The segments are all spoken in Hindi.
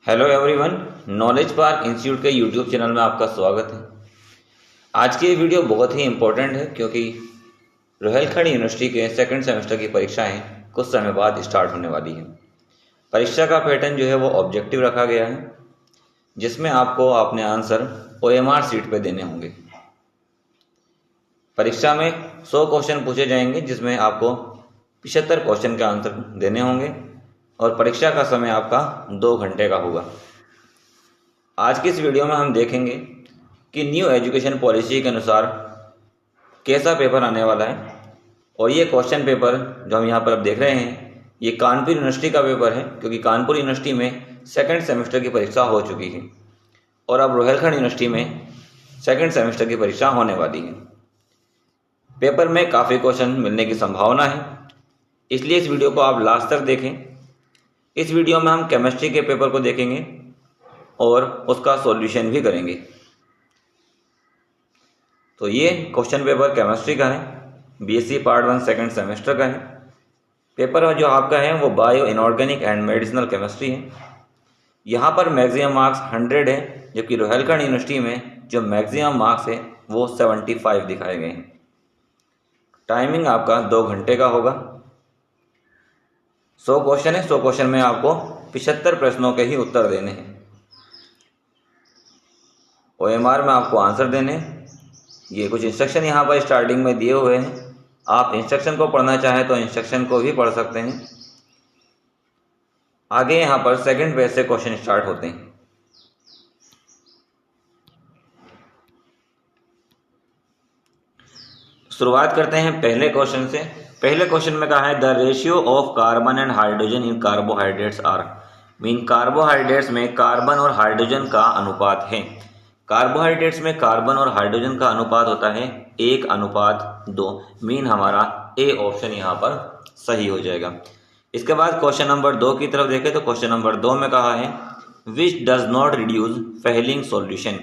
Hello everyone, knowledge park institute के यूट्यूब चैनल में आपका स्वागत है। आज की ये वीडियो बहुत ही इम्पोर्टेंट है क्योंकि रोहिलखंड यूनिवर्सिटी के सेकंड सेमेस्टर की परीक्षाएं कुछ समय बाद स्टार्ट होने वाली हैं। परीक्षा का पैटर्न जो है वो ऑब्जेक्टिव रखा गया है, जिसमें आपको अपने आंसर OMR सीट पे देने होंगे। परीक्षा में 100 क्वेश्चन पूछे जाएंगे, जिसमें आपको 75 क्वेश्चन के आंसर देने होंगे और परीक्षा का समय आपका 2 घंटे का होगा। आज की इस वीडियो में हम देखेंगे कि न्यू एजुकेशन पॉलिसी के अनुसार कैसा पेपर आने वाला है। और ये क्वेश्चन पेपर जो हम यहाँ पर अब देख रहे हैं, ये कानपुर यूनिवर्सिटी का पेपर है, क्योंकि कानपुर यूनिवर्सिटी में सेकंड सेमेस्टर की परीक्षा हो चुकी है और अब रोहिलखंड यूनिवर्सिटी में सेकंड सेमेस्टर की परीक्षा होने वाली है। पेपर में काफ़ी क्वेश्चन मिलने की संभावना है, इसलिए इस वीडियो को आप लास्ट तक देखें। इस वीडियो में हम केमिस्ट्री के पेपर को देखेंगे और उसका सॉल्यूशन भी करेंगे। तो ये क्वेश्चन पेपर केमिस्ट्री का है, BSc पार्ट 1 सेकंड सेमेस्टर का है। पेपर जो आपका है वो bio inorganic and medicinal chemistry है। यहाँ पर मैक्सिमम मार्क्स 100 है, जबकि रोहिलखंड यूनिवर्सिटी में जो मैक्सिमम मार्क्स है वो 75 दिखाए गए हैं। टाइमिंग आपका 2 घंटे का होगा। 100 क्वेश्चन है, 100 क्वेश्चन में आपको 75 प्रश्नों के ही उत्तर देने हैं। OMR में आपको आंसर देने हैं। ये कुछ इंस्ट्रक्शन यहाँ पर स्टार्टिंग में दिए हुए हैं। आप इंस्ट्रक्शन को पढ़ना चाहें तो इंस्ट्रक्शन को भी पढ़ सकते हैं। आगे यहाँ पर सेकंड पेज से क्वेश्चन स्टार्ट होते हैं। शुरुआत करते हैं पहले क्वेश्चन से। पहले क्वेश्चन में कहा है the ratio of carbon and hydrogen in carbohydrates are. Mean carbohydrates में कार्बन और हाइड्रोजन का अनुपात है। कार्बोहाइड्रेट्स में कार्बन और हाइड्रोजन का अनुपात होता है 1:2। मीन हमारा ए ऑप्शन यहाँ पर सही हो जाएगा। इसके बाद क्वेश्चन नंबर 2 की तरफ देखें तो क्वेश्चन नंबर 2 में कहा है which does not reduce Fehling solution.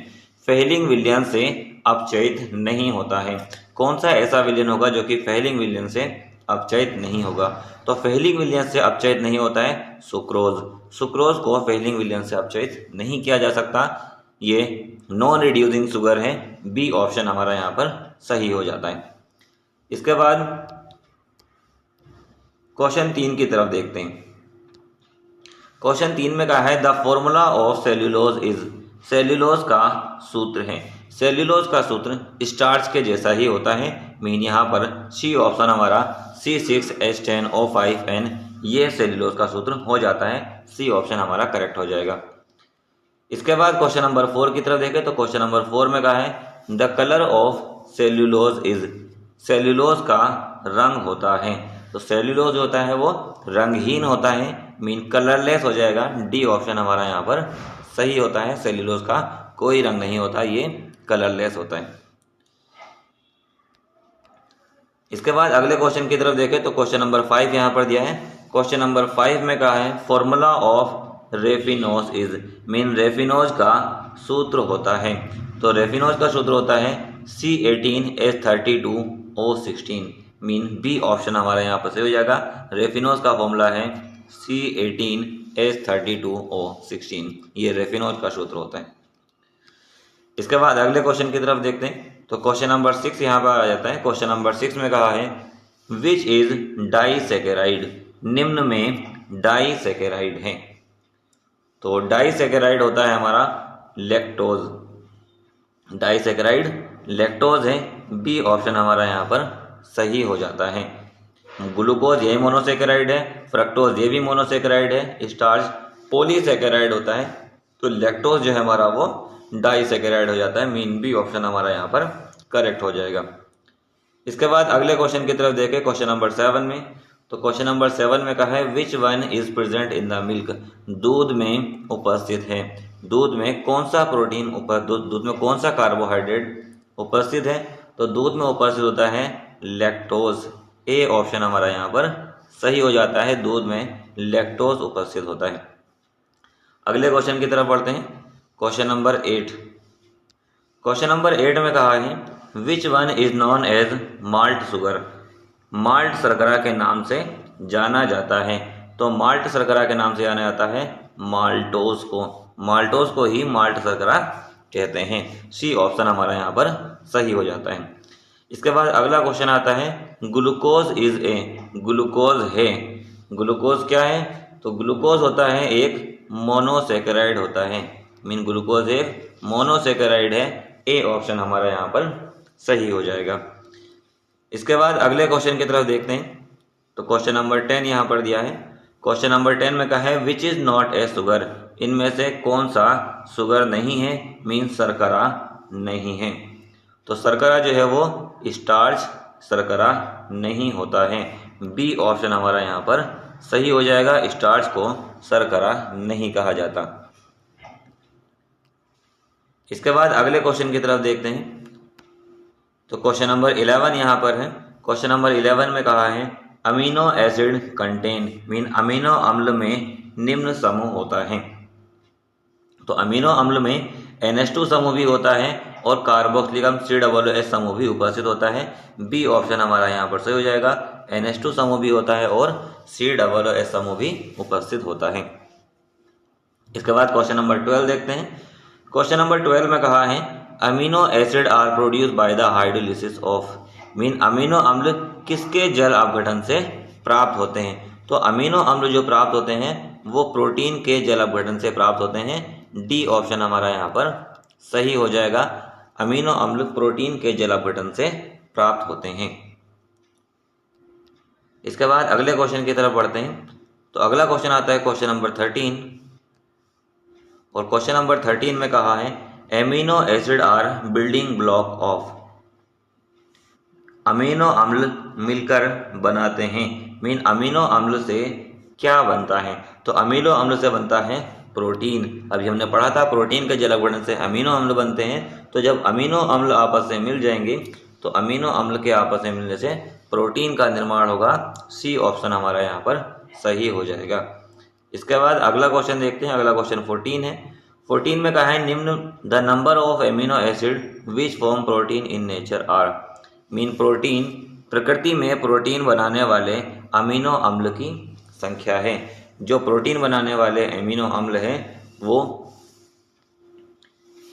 Fehling विलयन से अपचयित नहीं होता है। कौन सा ऐसा विलयन होगा जो कि फेहलिंग विलयन से अपचयित नहीं होगा? तो फेहलिंग विलयन से अपचयित नहीं होता है सुक्रोज। सुक्रोज को फेहलिंग विलयन से अपचयित नहीं किया जा सकता। ये नॉन रिड्यूसिंग शुगर है। बी ऑप्शन हमारा यहाँ पर सही हो जाता है। इसके बाद क्वेश्चन 3 की तरफ देखते हैं। क्वेश्चन 3 में कहा है the formula of cellulose is. Cellulose का सूत्र है। सेल्यूलोज का सूत्र स्टार्च के जैसा ही होता है। मीन यहाँ पर सी ऑप्शन हमारा C6H10O5N ये सेल्यूलोज का सूत्र हो जाता है। सी ऑप्शन हमारा करेक्ट हो जाएगा। इसके बाद क्वेश्चन नंबर 4 की तरफ देखें तो क्वेश्चन नंबर 4 में कहा है the colour of cellulose is. Cellulose का रंग होता है। तो सेल्यूलोज होता है वो रंगहीन होता है। मीन कलरलेस हो जाएगा। डी ऑप्शन हमारा यहाँ पर सही होता है। सेल्यूलोज का कोई रंग नहीं होता, ये कलरलेस होता है। इसके बाद अगले क्वेश्चन की तरफ देखें तो क्वेश्चन नंबर 5 यहाँ पर दिया है। क्वेश्चन नंबर 5 में कहा है formula of raffinose is. Mean raffinose का सूत्र होता है। तो रेफिनोज का सूत्र होता है C18H32O16। मीन बी ऑप्शन हमारा यहाँ पर सही हो जाएगा। रेफिनोज का फॉर्मूला है C18H32O16। ये रेफिनोज का सूत्र होता है। इसके बाद अगले क्वेश्चन की तरफ देखते हैं तो क्वेश्चन नंबर 6 यहाँ पर आ जाता है। क्वेश्चन नंबर 6 में कहा है विच इज डाइसैकेराइड। निम्न में डाइसैकेराइड है। तो डाइसैकेराइड होता है हमारा लैक्टोज। डाइसैकेराइड लैक्टोज है। बी ऑप्शन हमारा यहाँ पर सही हो जाता है। ग्लूकोज ये मोनोसैकेराइड है। फ्रक्टोज ये भी मोनोसैकेराइड है। स्टार्च पॉलीसैकेराइड होता है। तो लैक्टोज जो है हमारा वो डाइसैकेराइड हो जाता है। मीन बी ऑप्शन हमारा यहाँ पर करेक्ट हो जाएगा। इसके बाद अगले क्वेश्चन की तरफ देखें क्वेश्चन नंबर 7 में तो क्वेश्चन नंबर 7 में कहा है which one is present in the milk. दूध में उपस्थित है। दूध में कौन सा प्रोटीन दूध में कौन सा कार्बोहाइड्रेट उपस्थित है? तो दूध में उपस्थित होता है लैक्टोज। ए ऑप्शन हमारा यहाँ पर सही हो जाता है। दूध में लैक्टोज उपस्थित होता है। अगले क्वेश्चन की तरफ बढ़ते हैं। Question number 8। क्वेश्चन नंबर 8 में कहा है which one is known as malt sugar. Malt शर्करा के नाम से जाना जाता है। तो माल्ट शर्करा के नाम से जाना जाता है माल्टोज को। माल्टोज को ही माल्ट शर्करा कहते हैं। सी ऑप्शन हमारा यहाँ पर सही हो जाता है। इसके बाद अगला क्वेश्चन आता है ग्लूकोज इज ए। ग्लूकोज है, ग्लूकोज क्या है? तो ग्लूकोज होता है एक मोनोसेकेराइड होता है। मीन ग्लूकोज एक मोनोसेकेराइड है। ए ऑप्शन हमारा यहाँ पर सही हो जाएगा। इसके बाद अगले क्वेश्चन की तरफ देखते हैं। तो क्वेश्चन नंबर 10 यहाँ पर दिया है। क्वेश्चन नंबर 10 में कहा है which is not a sugar. इनमें से कौन सा शुगर नहीं है? मीन शर्करा नहीं है। तो शर्करा जो है वो स्टार्च शर्करा नहीं होता है। बी ऑप्शन हमारा यहाँ पर सही हो जाएगा। स्टार्च को शर्करा नहीं कहा जाता। इसके बाद अगले क्वेश्चन की तरफ देखते हैं। तो क्वेश्चन नंबर 11 यहाँ पर है। क्वेश्चन नंबर 11 में कहा है amino acid contain. Mean amino अम्ल में निम्न समूह होता है। तो अमीनो अम्ल में NH2 समूह भी होता है और कार्बोक्सिलिक COOH समूह भी उपस्थित होता है। बी ऑप्शन हमारा यहाँ पर सही हो जाएगा। NH2 समूह भी होता है और COOH समूह भी उपस्थित होता है। इसके बाद क्वेश्चन नंबर 12 देखते हैं। क्वेश्चन नंबर 12 में कहा है amino acid are produce by the hydrolysis of. Mean amino अम्ल किसके जल अपघटन से प्राप्त होते हैं? तो अमीनो अम्ल जो प्राप्त होते हैं वो प्रोटीन के जल अपघटन से प्राप्त होते हैं। डी ऑप्शन हमारा यहाँ पर सही हो जाएगा। अमीनो अम्ल प्रोटीन के जल अपघटन से प्राप्त होते हैं। इसके बाद अगले क्वेश्चन की तरफ बढ़ते हैं। तो अगला क्वेश्चन आता है क्वेश्चन नंबर 13। और क्वेश्चन नंबर 13 में कहा है amino acid are building block of. Amino अम्ल मिलकर बनाते हैं। मीन अमीनो अम्ल से क्या बनता है? तो अमीनो अम्ल से बनता है प्रोटीन। अभी हमने पढ़ा था प्रोटीन के जल अपघटन से अमीनो अम्ल बनते हैं। तो जब अमीनो अम्ल आपस में मिल जाएंगे तो अमीनो अम्ल के आपस में मिलने से प्रोटीन का निर्माण होगा। सी ऑप्शन हमारा यहाँ पर सही हो जाएगा। इसके बाद अगला क्वेश्चन देखते हैं। अगला क्वेश्चन 14 है। 14 में कहा है निम्न the number of amino acid which form protein in nature are. Mean protein प्रकृति में प्रोटीन बनाने वाले अमीनो अम्ल की संख्या है। जो प्रोटीन बनाने वाले एमिनो अम्ल हैं वो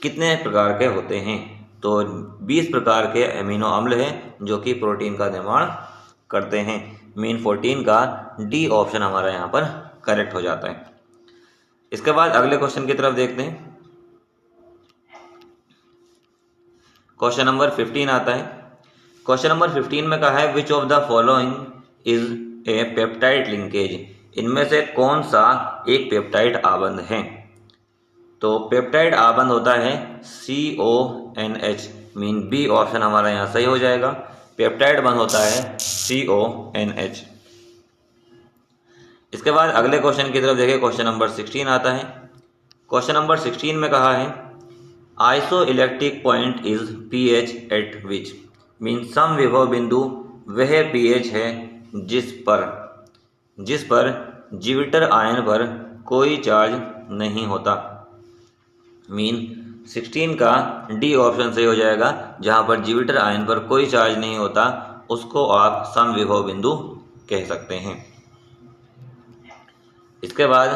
कितने प्रकार के होते हैं? तो 20 प्रकार के एमिनो अम्ल हैं जो कि प्रोटीन का निर्माण करते हैं। मीन 14 का डी ऑप्शन हमारा यहाँ पर करेक्ट हो जाता है। इसके बाद अगले क्वेश्चन की तरफ देखते हैं। क्वेश्चन नंबर 15 आता है। क्वेश्चन नंबर 15 में कहा है which of the following is a peptide linkage. इनमें से कौन सा एक पेप्टाइड आबंध है? तो पेप्टाइड आबंध होता है CONH। मीन बी ऑप्शन हमारा यहाँ सही हो जाएगा। पेप्टाइड बंध होता है CONH। इसके बाद अगले क्वेश्चन की तरफ देखिए। क्वेश्चन नंबर 16 आता है। क्वेश्चन नंबर 16 में कहा है isoelectric point is pH at which. Mean सम विभव बिंदु वह pH है जिस पर जिविटर आयन पर कोई चार्ज नहीं होता। मीन 16 का डी ऑप्शन सही हो जाएगा। जहाँ पर जिविटर आयन पर कोई चार्ज नहीं होता उसको आप सम विभव बिंदु कह सकते हैं। इसके बाद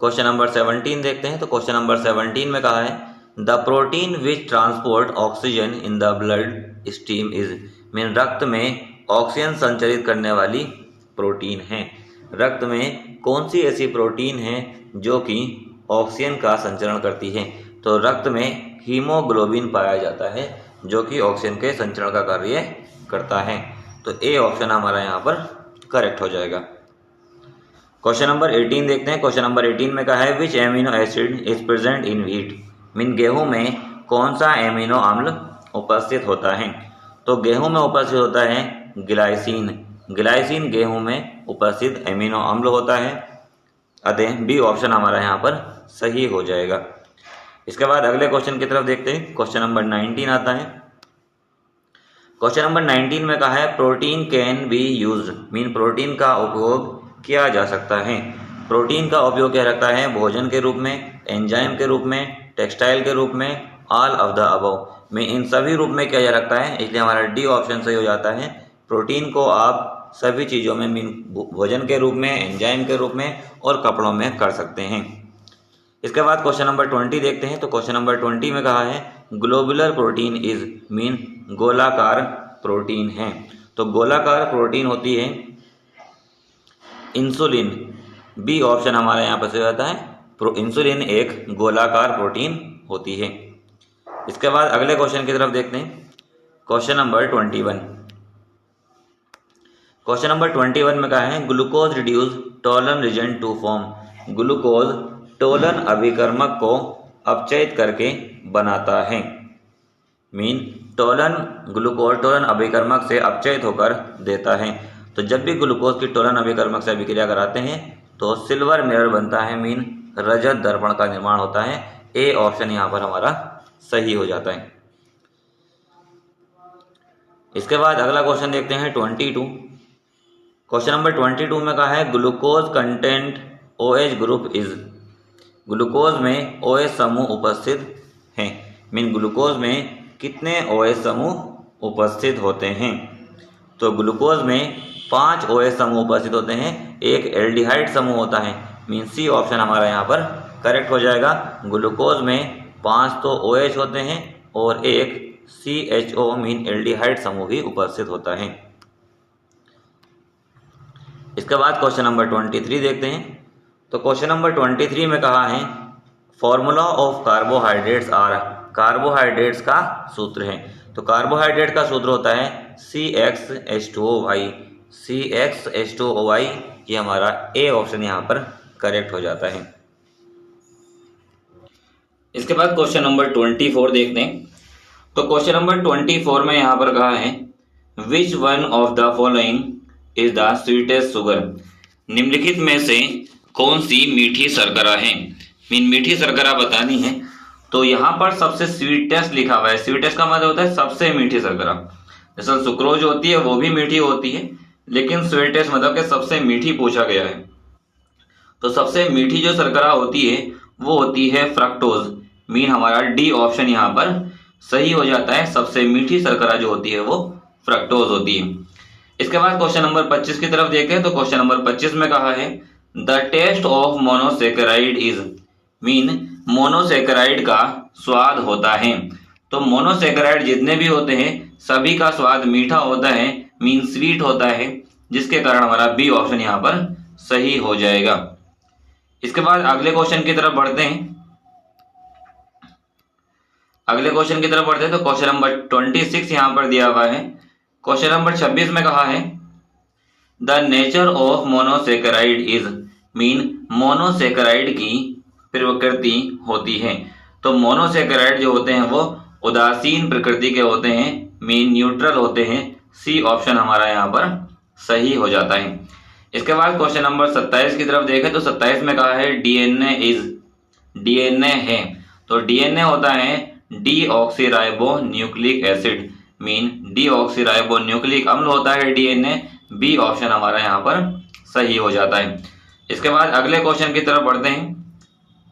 क्वेश्चन नंबर 17 देखते हैं। तो क्वेश्चन नंबर 17 में कहा है the protein which transport oxygen in the blood stream is. Mean रक्त में ऑक्सीजन संचरित करने वाली प्रोटीन है। रक्त में कौन सी ऐसी प्रोटीन है जो कि ऑक्सीजन का संचरण करती है? तो रक्त में हीमोग्लोबिन पाया जाता है जो कि ऑक्सीजन के संचरण का कार्य करता है। तो ए ऑप्शन हमारा यहाँ पर करेक्ट हो जाएगा। क्वेश्चन नंबर 18 देखते हैं। क्वेश्चन नंबर 18 में कहा है which amino acid is present in wheat. Mean गेहूं में कौन सा एमिनो अम्ल उपस्थित होता है? तो गेहूं में उपस्थित होता है ग्लाइसिन। ग्लाइसिन गेहूं में उपस्थित एमिनो अम्ल होता है। अतः बी ऑप्शन हमारा यहाँ पर सही हो जाएगा। इसके बाद अगले क्वेश्चन की तरफ देखते हैं। क्वेश्चन नंबर 19 आता है। क्वेश्चन नंबर 19 में कहा है protein can be use. Mean protein का उपयोग किया जा सकता है। प्रोटीन का उपयोग क्या रखता है? भोजन के रूप में, एंजाइम के रूप में, टेक्सटाइल के रूप में, ऑल ऑफ द अबव में इन सभी रूप में किया जा रखता है। इसलिए हमारा डी ऑप्शन सही हो जाता है। प्रोटीन को आप सभी चीज़ों में मीन भोजन के रूप में, एंजाइम के रूप में और कपड़ों में कर सकते हैं। इसके बाद क्वेश्चन नंबर 20 देखते हैं। तो क्वेश्चन नंबर 20 में कहा है ग्लोबुलर प्रोटीन इज मीन गोलाकार प्रोटीन है। तो गोलाकार प्रोटीन होती है इंसुलिन। बी ऑप्शन हमारा यहाँ पर से आता है। इंसुलिन एक गोलाकार प्रोटीन होती है। इसके बाद अगले क्वेश्चन की तरफ देखते हैं। Question number 21। क्वेश्चन नंबर 21 में कहा है glucose reduce Tollen reagent to form. Glucose Tollen अभिकर्मक को अपचयित करके बनाता है। मीन टोलन ग्लूकोज टोलन अभिकर्मक से अपचयित होकर देता है। तो जब भी ग्लूकोज की टोलन अभिकर्मक से अभिक्रिया कराते हैं तो सिल्वर मिरर बनता है, मीन रजत दर्पण का निर्माण होता है। ए ऑप्शन यहाँ पर हमारा सही हो जाता है। इसके बाद अगला क्वेश्चन देखते हैं 22। क्वेश्चन नंबर 22 में कहा है glucose content OH group is. Glucose में OH समूह उपस्थित हैं। मीन ग्लूकोज में कितने OH समूह उपस्थित होते हैं। तो ग्लूकोज में 5 OH समूह उपस्थित होते हैं। एक एल्डिहाइड समूह होता है, मीन सी ऑप्शन हमारा यहाँ पर करेक्ट हो जाएगा। ग्लूकोज में 5 तो OH होते हैं और एक CHO मीन एल्डिहाइड समूह भी उपस्थित होता है। इसके बाद क्वेश्चन नंबर 23 देखते हैं। तो क्वेश्चन नंबर 23 में कहा है formula of carbohydrates are. Carbohydrates का सूत्र है। तो कार्बोहाइड्रेट का सूत्र होता है CxH2OY। CxH2OY ये हमारा ए ऑप्शन यहाँ पर करेक्ट हो जाता है। इसके बाद क्वेश्चन नंबर 24 देखते हैं। तो क्वेश्चन नंबर 24 में यहाँ पर कहा है which one of the following is the sweetest sugar. निम्नलिखित में से कौन सी मीठी शर्करा है। मीन मीठी शर्करा बतानी है। तो यहाँ पर सबसे स्वीटेस्ट लिखा हुआ है। स्वीटेस्ट का मतलब होता है सबसे मीठी शर्करा। जैसे सुक्रोज होती है वो भी मीठी होती है, लेकिन स्वीटेस्ट मतलब कि सबसे मीठी पूछा गया है। तो सबसे मीठी जो शर्करा होती है वो होती है फ्रक्टोज। मीन हमारा डी ऑप्शन यहाँ पर सही हो जाता है। सबसे मीठी शर्करा जो होती है वो फ्रक्टोज होती है। इसके बाद क्वेश्चन नंबर 25 की तरफ देखते हैं। तो क्वेश्चन नंबर 25 में कहा है the taste of monosaccharide is. Mean monosaccharide का स्वाद होता है। तो मोनोसेकेराइड जितने भी होते हैं सभी का स्वाद मीठा होता है, मीन स्वीट होता है, जिसके कारण हमारा बी ऑप्शन यहाँ पर सही हो जाएगा। इसके बाद अगले क्वेश्चन की तरफ बढ़ते हैं। अगले क्वेश्चन की तरफ बढ़ते हैं। तो क्वेश्चन नंबर 26 यहाँ पर दिया हुआ है। क्वेश्चन नंबर 26 में कहा है the nature of monosaccharide is. Mean monosaccharide की प्रकृति होती है। तो मोनोसेकेराइड जो होते हैं वो उदासीन प्रकृति के होते हैं, मीन न्यूट्रल होते हैं। सी ऑप्शन हमारा यहाँ पर सही हो जाता है। इसके बाद क्वेश्चन नंबर 27 की तरफ देखें। तो 27 में कहा है डीएनए इज। डीएनए है। तो डीएनए होता है deoxyribo nucleic acid. Mean deoxyribo nucleic अम्ल होता है डीएनए। बी ऑप्शन हमारा यहाँ पर सही हो जाता है। इसके बाद अगले क्वेश्चन की तरफ बढ़ते हैं।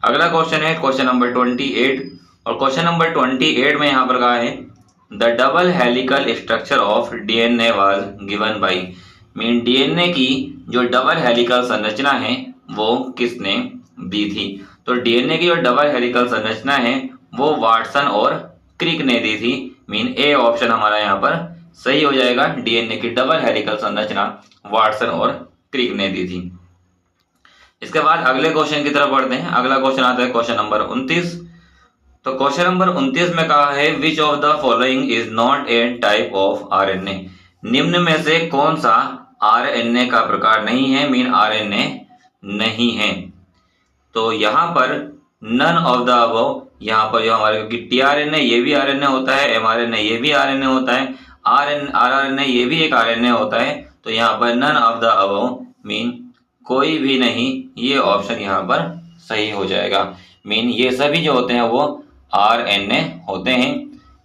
अगला क्वेश्चन है क्वेश्चन नंबर 28। और क्वेश्चन नंबर 28 में यहाँ पर कहा है the double helical structure of DNA was given by. Mean DNA की जो डबल हेलिकल संरचना है वो किसने दी थी। तो डीएनए की जो डबल हेलिकल संरचना है वो वाटसन और क्रिक ने दी थी। मीन ए ऑप्शन हमारा यहाँ पर सही हो जाएगा। डीएनए की डबल हेलिकल संरचना वाटसन और क्रिक ने दी थी। इसके बाद अगले क्वेश्चन की तरफ बढ़ते हैं। अगला क्वेश्चन आता है क्वेश्चन नंबर 29। तो क्वेश्चन नंबर 29 में कहा है which of the following is not a type of RNA. निम्न में से कौन सा आरएनए का प्रकार नहीं है, मीन आरएनए नहीं है। तो यहाँ पर नन ऑफ द अबव, यहाँ पर जो हमारे टीआरएनए ये भी आरएनए होता है, एमआरएनए ये भी आरएनए होता है, आरआरएनए ये भी एक आरएनए होता है। तो यहाँ पर none of the above mean कोई भी नहीं, ये ऑप्शन यहाँ पर सही हो जाएगा। मीन ये सभी जो होते हैं वो आरएनए होते हैं,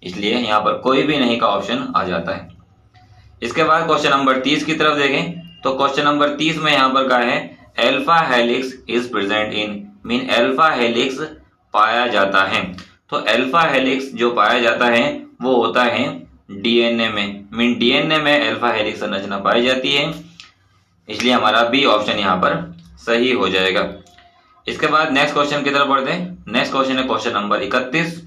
इसलिए यहाँ पर कोई भी नहीं का ऑप्शन आ जाता है। इसके बाद क्वेश्चन नंबर 30 की तरफ देखें। तो क्वेश्चन नंबर 30 में यहाँ पर कहा है alpha helix is present in. Mean alpha helix पाया जाता है। तो अल्फा हेलिक्स जो पाया जाता है वो होता है डीएनए में। मीन डीएनए में अल्फा हेलिक्स संरचना पाई जाती है, इसलिए हमारा बी ऑप्शन यहाँ पर सही हो जाएगा। इसके बाद नेक्स्ट क्वेश्चन की तरफ बढ़ते हैं। नेक्स्ट क्वेश्चन है क्वेश्चन नंबर 31।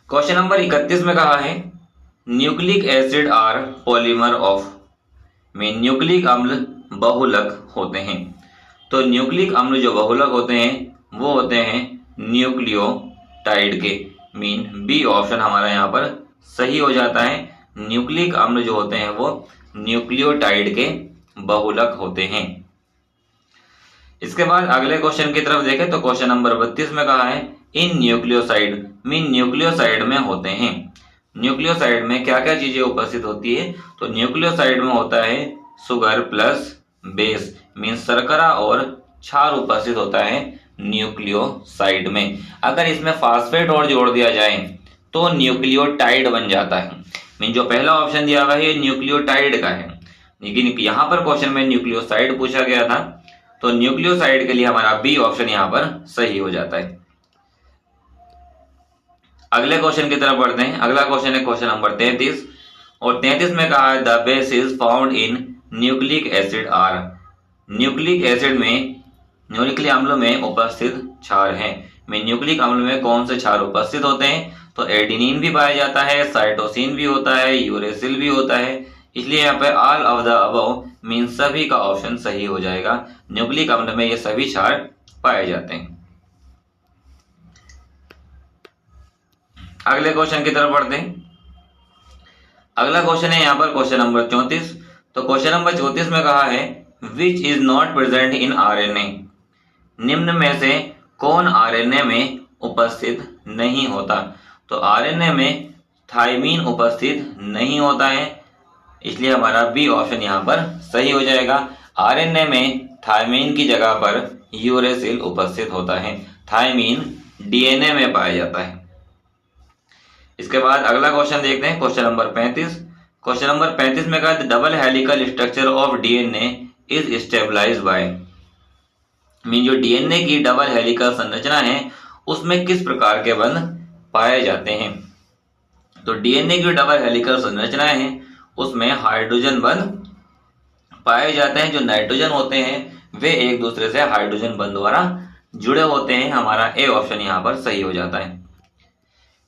क्वेश्चन नंबर 31 में कहा है nucleic acid are polymer of, mean nucleic अम्ल बहुलक होते हैं। तो न्यूक्लिक अम्ल जो बहुलक होते हैं वो होते हैं न्यूक्लियोटाइड के, मीन बी ऑप्शन हमारा यहाँ पर सही हो जाता है। न्यूक्लिक अम्ल जो होते हैं वो न्यूक्लियोटाइड के बहुलक होते हैं। इसके बाद अगले क्वेश्चन की तरफ देखें तो क्वेश्चन नंबर 32 में कहा है इन न्यूक्लियोसाइड, मीन न्यूक्लियोसाइड में होते हैं। न्यूक्लियोसाइड में क्या क्या चीजें उपस्थित होती है, तो न्यूक्लियोसाइड में होता है सुगर प्लस बेस, मीन शर्करा और क्षार उपस्थित होता है न्यूक्लियोसाइड में। अगर इसमें फास्फेट और जोड़ दिया जाए तो न्यूक्लियोटाइड बन जाता है। मीन जो पहला ऑप्शन दिया हुआ है ये न्यूक्लियोटाइड का है, लेकिन यहाँ पर क्वेश्चन में न्यूक्लियोसाइड पूछा गया था, तो न्यूक्लियोसाइड के लिए हमारा बी ऑप्शन यहाँ पर सही हो जाता है। अगले क्वेश्चन की तरफ बढ़ते हैं। अगला क्वेश्चन है क्वेश्चन नंबर 33 और 33 में कहा है the base is found in nucleic acid are. Nucleic acid में, न्यूक्लिक अम्ल में उपस्थित क्षार हैं। में न्यूक्लिक अम्ल में कौन से क्षार उपस्थित होते हैं, तो एडिनिन भी पाया जाता है, साइटोसिन भी होता है, यूरेसिल भी होता है। इसलिए यहाँ पे all of the above mean सभी का ऑप्शन सही हो जाएगा। न्यूक्लिक अम्ल में ये सभी क्षार पाए जाते हैं। अगले क्वेश्चन की तरफ बढ़ते हैं। अगला क्वेश्चन है यहाँ पर क्वेश्चन नंबर 34। तो क्वेश्चन नंबर 34 में कहा है which is not present in RNA. निम्न में से कौन आरएनए में उपस्थित नहीं होता, तो आरएनए में थायमीन उपस्थित नहीं होता है, इसलिए हमारा बी ऑप्शन यहाँ पर सही हो जाएगा। आरएनए में थायमीन की जगह पर यूरेसिल उपस्थित होता है। थायमीन डीएनए में पाया जाता है। इसके बाद अगला क्वेश्चन देखते हैं क्वेश्चन नंबर 35। क्वेश्चन नंबर 35 में कहा double helical structure of DNA is stabilized by, mean जो डीएनए की डबल हेलिकल संरचना है उसमें किस प्रकार के बंध पाए जाते हैं, तो डीएनए की डबल हेलिकल संरचना है उसमें हाइड्रोजन बंध पाए जाते हैं। जो नाइट्रोजन होते हैं वे एक दूसरे से हाइड्रोजन बंध द्वारा जुड़े होते हैं। हमारा ए ऑप्शन यहाँ पर सही हो जाता है।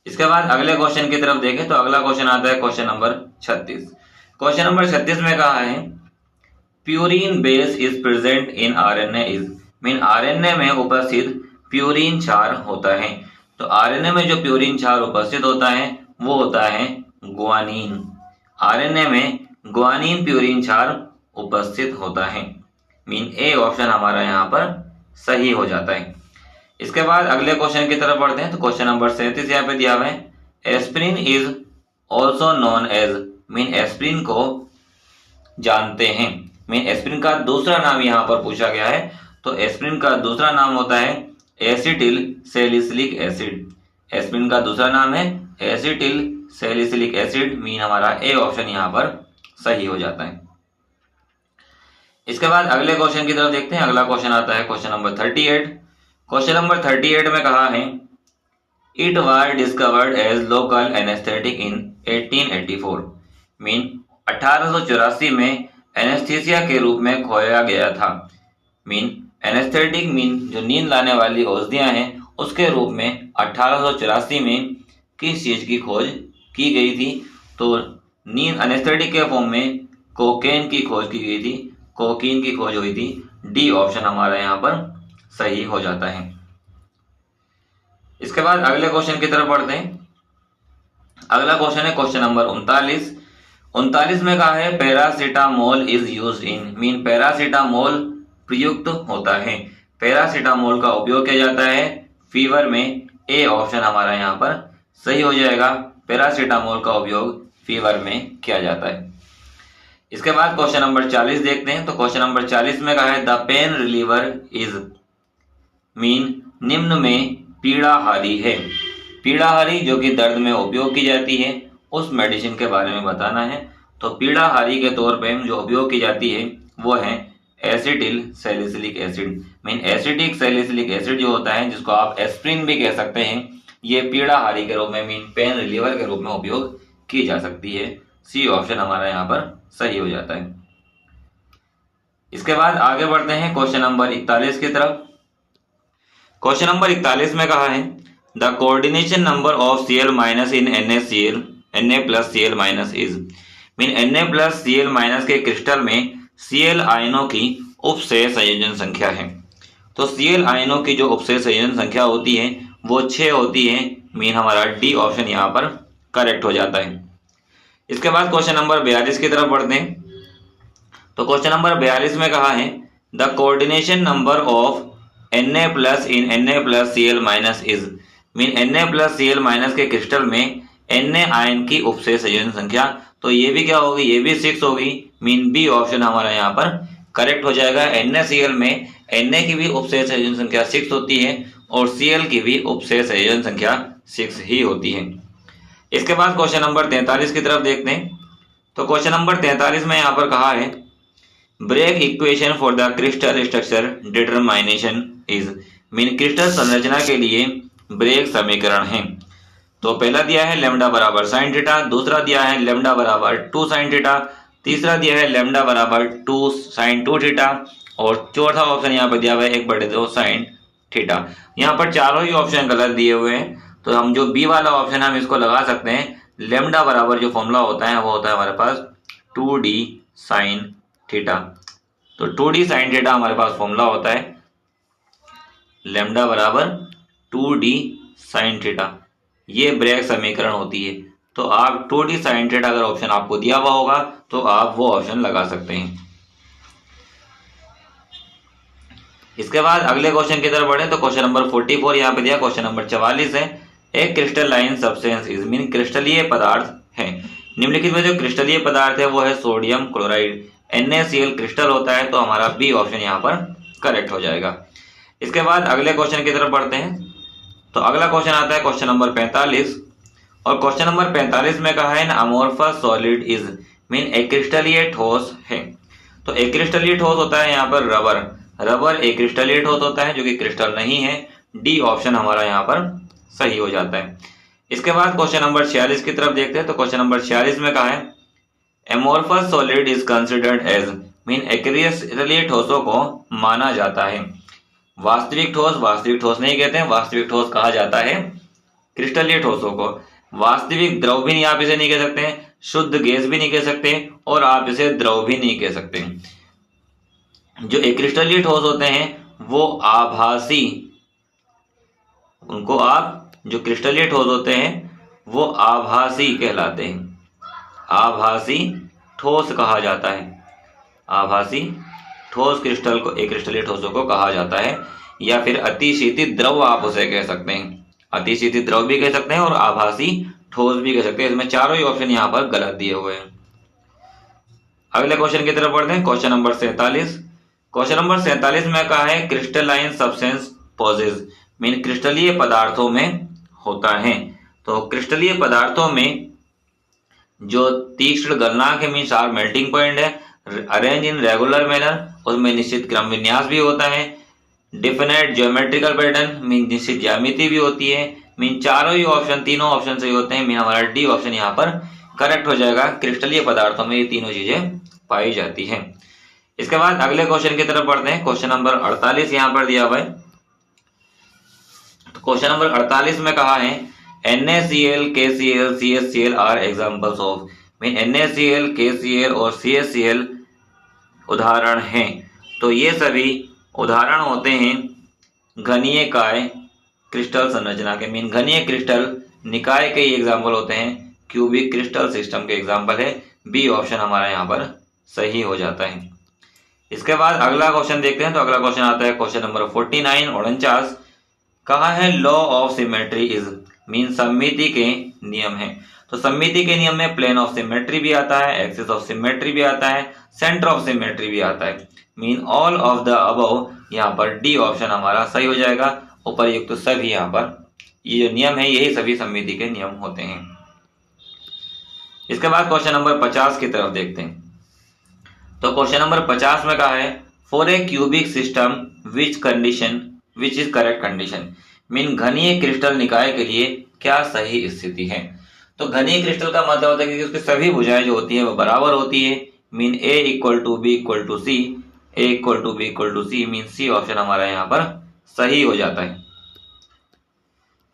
इसके बाद अगले क्वेश्चन की तरफ देखें तो अगला क्वेश्चन आता है क्वेश्चन नंबर 36। क्वेश्चन नंबर 36 में कहा है purine base is present in RNA is, mean RNA में उपस्थित प्यूरिन क्षार होता है। तो आरएनए में जो प्यूरिन क्षार उपस्थित होता है वो होता है ग्वानिन। आरएनए में ग्वानिन प्यूरिन क्षार उपस्थित होता है, मीन ए ऑप्शन हमारा यहाँ पर सही हो जाता है। इसके बाद अगले क्वेश्चन की तरफ बढ़ते हैं। तो क्वेश्चन नंबर 37 यहाँ पे दिया हुआ है aspirin is also known as, mean aspirin को जानते हैं। मीन एस्प्रिन का दूसरा नाम यहाँ पर पूछा गया है, तो एस्प्रिन का दूसरा नाम होता है एसिटिल सैलिसिलिक एसिड। एस्प्रिन का दूसरा नाम है एसिटिल सैलिसिलिक एसिड, मीन हमारा ए ऑप्शन यहाँ पर सही हो जाता है। इसके बाद अगले क्वेश्चन की तरफ देखते हैं। अगला क्वेश्चन आता है क्वेश्चन नंबर 38। क्वेश्चन नंबर 38 में कहा है it was discovered as local anaesthetic in 1884, mean 1884 में एनेस्थीसिया के रूप में खोया गया था। मीन एनेस्थेटिक मीन जो नींद लाने वाली औषधियां हैं उसके रूप में 1884 में किस चीज की खोज की गई थी, तो नींद एनेस्थेटिक के फॉर्म में कोकेन की खोज की गई थी, कोकीन की खोज हुई थी। डी ऑप्शन हमारा यहाँ पर सही हो जाता है। इसके बाद अगले क्वेश्चन की तरफ बढ़ते हैं। अगला क्वेश्चन है क्वेश्चन नंबर 39। 39 में कहा है paracetamol is used in, mean paracetamol प्रयुक्त होता है। पैरासीटामोल का उपयोग किया जाता है फीवर में। ए ऑप्शन हमारा यहाँ पर सही हो जाएगा। पैरासीटामोल का उपयोग फीवर में किया जाता है। इसके बाद क्वेश्चन नंबर 40 देखते हैं। तो क्वेश्चन नंबर 40 में कहा है the pain reliever is, mean निम्न में पीड़ाहारी है। पीड़ाहारी जो कि दर्द में उपयोग की जाती है उस मेडिसिन के बारे में बताना है। तो पीड़ाहारी के तौर पे जो उपयोग की जाती है वो है acetyl salicylic acid. Mean acetic salicylic acid जो होता है जिसको आप एस्प्रिन भी कह सकते हैं, ये पीड़ाहारी के रूप में मीन पेन रिलीवर के रूप में उपयोग की जा सकती है। सी ऑप्शन हमारा यहाँ पर सही हो जाता है। इसके बाद आगे बढ़ते हैं क्वेश्चन नंबर 41 की तरफ। क्वेश्चन नंबर 41 में कहा है the coordination number of Cl minus in NaCl Na plus Cl minus is, mean Na plus Cl minus के क्रिस्टल में Cl आयनों की उपसेय संयोजन संख्या है। तो Cl आयनों की जो उपसेय संयोजन संख्या होती है वो 6 होती है, मीन हमारा डी ऑप्शन यहाँ पर करेक्ट हो जाता है। इसके बाद क्वेश्चन नंबर 42 की तरफ बढ़ते हैं। तो क्वेश्चन नंबर 42 में कहा है the coordination number of Na plus in Na plus Cl minus is, mean Na plus Cl minus के क्रिस्टल में Na आयन की उपसेय संयोजन संख्या, तो ये भी क्या होगी, ये भी 6 होगी, मीन बी ऑप्शन हमारा यहाँ पर करेक्ट हो जाएगा। NaCl में Na की भी उपसेय संयोजन संख्या 6 होती है और Cl की भी उपसेय संयोजन संख्या 6 ही होती है। इसके बाद क्वेश्चन नंबर 43 की तरफ देखते हैं। तो क्वेश्चन नंबर 43 में यहाँ पर कहा है Bragg equation for the crystal structure determination is, mean crystal संरचना के लिए ब्रेक समीकरण है। तो पहला दिया है लेमडा बराबर साइन थीटा, दूसरा दिया है लेमडा बराबर 2 साइन थीटा, तीसरा दिया है लेमडा बराबर 2 साइन 2 थीटा और चौथा ऑप्शन यहाँ पर दिया हुआ है 1/2 साइन थीटा। यहाँ पर चारों ही ऑप्शन गलत दिए हुए हैं, तो हम जो बी वाला ऑप्शन हम इसको लगा सकते हैं। लेमडा बराबर जो फॉर्मूला होता है वो होता है हमारे पास 2d साइन थीटा। तो 2d साइन थीटा हमारे पास फॉर्मूला होता है, लेमडा बराबर 2d साइन थीटा, ये ब्रेक समीकरण होती है। तो आप 2d साइन थीटा अगर ऑप्शन आपको दिया हुआ होगा तो आप वो ऑप्शन लगा सकते हैं। इसके बाद अगले क्वेश्चन की तरफ बढ़े। तो क्वेश्चन नंबर 44 यहाँ पे दिया, क्वेश्चन नंबर 44 है एक क्रिस्टलाइन सब्सटेंस इज, मीन क्रिस्टलीय पदार्थ है। निम्नलिखित में जो क्रिस्टलीय पदार्थ है वो है सोडियम क्लोराइड। NaCl क्रिस्टल होता है, तो हमारा बी ऑप्शन यहाँ पर करेक्ट हो जाएगा। इसके बाद अगले क्वेश्चन की तरफ बढ़ते हैं। तो अगला क्वेश्चन आता है क्वेश्चन नंबर 45 और क्वेश्चन नंबर 45 में कहा है अमोर्फस सॉलिड इज, मीन एक क्रिस्टलीय ठोस है। तो एक क्रिस्टलीय ठोस होता है यहाँ पर रबर, रबर एक क्रिस्टलीय ठोस होता है जो कि क्रिस्टल नहीं है। डी ऑप्शन हमारा यहाँ पर सही हो जाता है। इसके बाद क्वेश्चन नंबर 46 की तरफ देखते हैं। तो क्वेश्चन नंबर 46 में कहा है amorphous solid is considered as, mean क्रिस्टलीय ठोसों को माना जाता है। वास्तविक ठोस नहीं कहते हैं, वास्तविक ठोस कहा जाता है क्रिस्टलीय ठोसों को। वास्तविक द्रव भी नहीं आप इसे नहीं कह सकते हैं, शुद्ध गैस भी नहीं कह सकते और आप इसे द्रव भी नहीं कह सकते। जो एक क्रिस्टलीय ठोस होते हैं वो आभासी, उनको आप जो क्रिस्टलीय ठोस होते हैं वो आभासी कहलाते हैं, आभासी ठोस कहा जाता है। आभासी ठोस क्रिस्टल को, एक क्रिस्टलीय ठोसों को कहा जाता है, या फिर अतिशीतित द्रव आप उसे कह सकते हैं। अतिशीतित द्रव भी कह सकते हैं और आभासी ठोस भी कह सकते हैं। इसमें चारों ही ऑप्शन यहाँ पर गलत दिए हुए हैं। अगले क्वेश्चन की तरफ बढ़ते हैं। Question number 47। क्वेश्चन नंबर 47 में कहा है क्रिस्टलाइन सब्सटेंस पॉजेज, मीन क्रिस्टलीय पदार्थों में होता है। तो क्रिस्टलीय पदार्थों में जो तीक्ष्ण गलनांक है, मीन शार्प मेल्टिंग पॉइंट है, अरेंज इन रेगुलर मैनर, उसमें निश्चित क्रम विन्यास भी होता है, डिफिनेट ज्योमेट्रिकल पैटर्न, मीन निश्चित ज्यामिति भी होती है। मीन चारों ही ऑप्शन, तीनों ऑप्शन सही होते हैं, मीन हमारा डी ऑप्शन यहाँ पर करेक्ट हो जाएगा। क्रिस्टलीय पदार्थों में ये तीनों चीजें पाई जाती हैं। इसके बाद अगले क्वेश्चन की तरफ बढ़ते हैं। क्वेश्चन नंबर 48 यहाँ पर दिया हुआ है। तो क्वेश्चन नंबर 48 में कहा है NaCl, KCl, CHCl are examples of, mean NaCl, KCl और CHCl उदाहरण हैं। तो ये सभी उदाहरण होते हैं घनीय काय क्रिस्टल संरचना के, मीन घनीय क्रिस्टल निकाय के एग्जाम्पल होते हैं, क्यूबिक क्रिस्टल सिस्टम के एग्जाम्पल है। बी ऑप्शन हमारा यहाँ पर सही हो जाता है। इसके बाद अगला क्वेश्चन देखते हैं। तो अगला क्वेश्चन आता है क्वेश्चन नंबर 49 49। कहा है law of symmetry is, mean सममिति के नियम है। तो सममिति के नियम में प्लेन ऑफ सिमेट्री भी आता है, एक्सिस ऑफ सिमेट्री भी आता है, सेंटर ऑफ सिमेट्री भी आता है, mean all of the above. यहाँ पर डी ऑप्शन हमारा सही हो जाएगा। उपर्युक्त सभी यहाँ पर ये जो नियम है यही सभी सममिति के नियम होते हैं। इसके बाद क्वेश्चन नंबर 50 की तरफ देखते हैं। तो क्वेश्चन नंबर 50 में कहा है for a cubic system which is correct condition, mean घनीय क्रिस्टल निकाय के लिए क्या सही स्थिति है। तो घनीय क्रिस्टल का मतलब होता है कि उसकी सभी भुजाएं जो होती है वो बराबर होती है, mean A = B = C, A equal to B equal to C, mean C option हमारा यहाँ पर सही हो जाता है।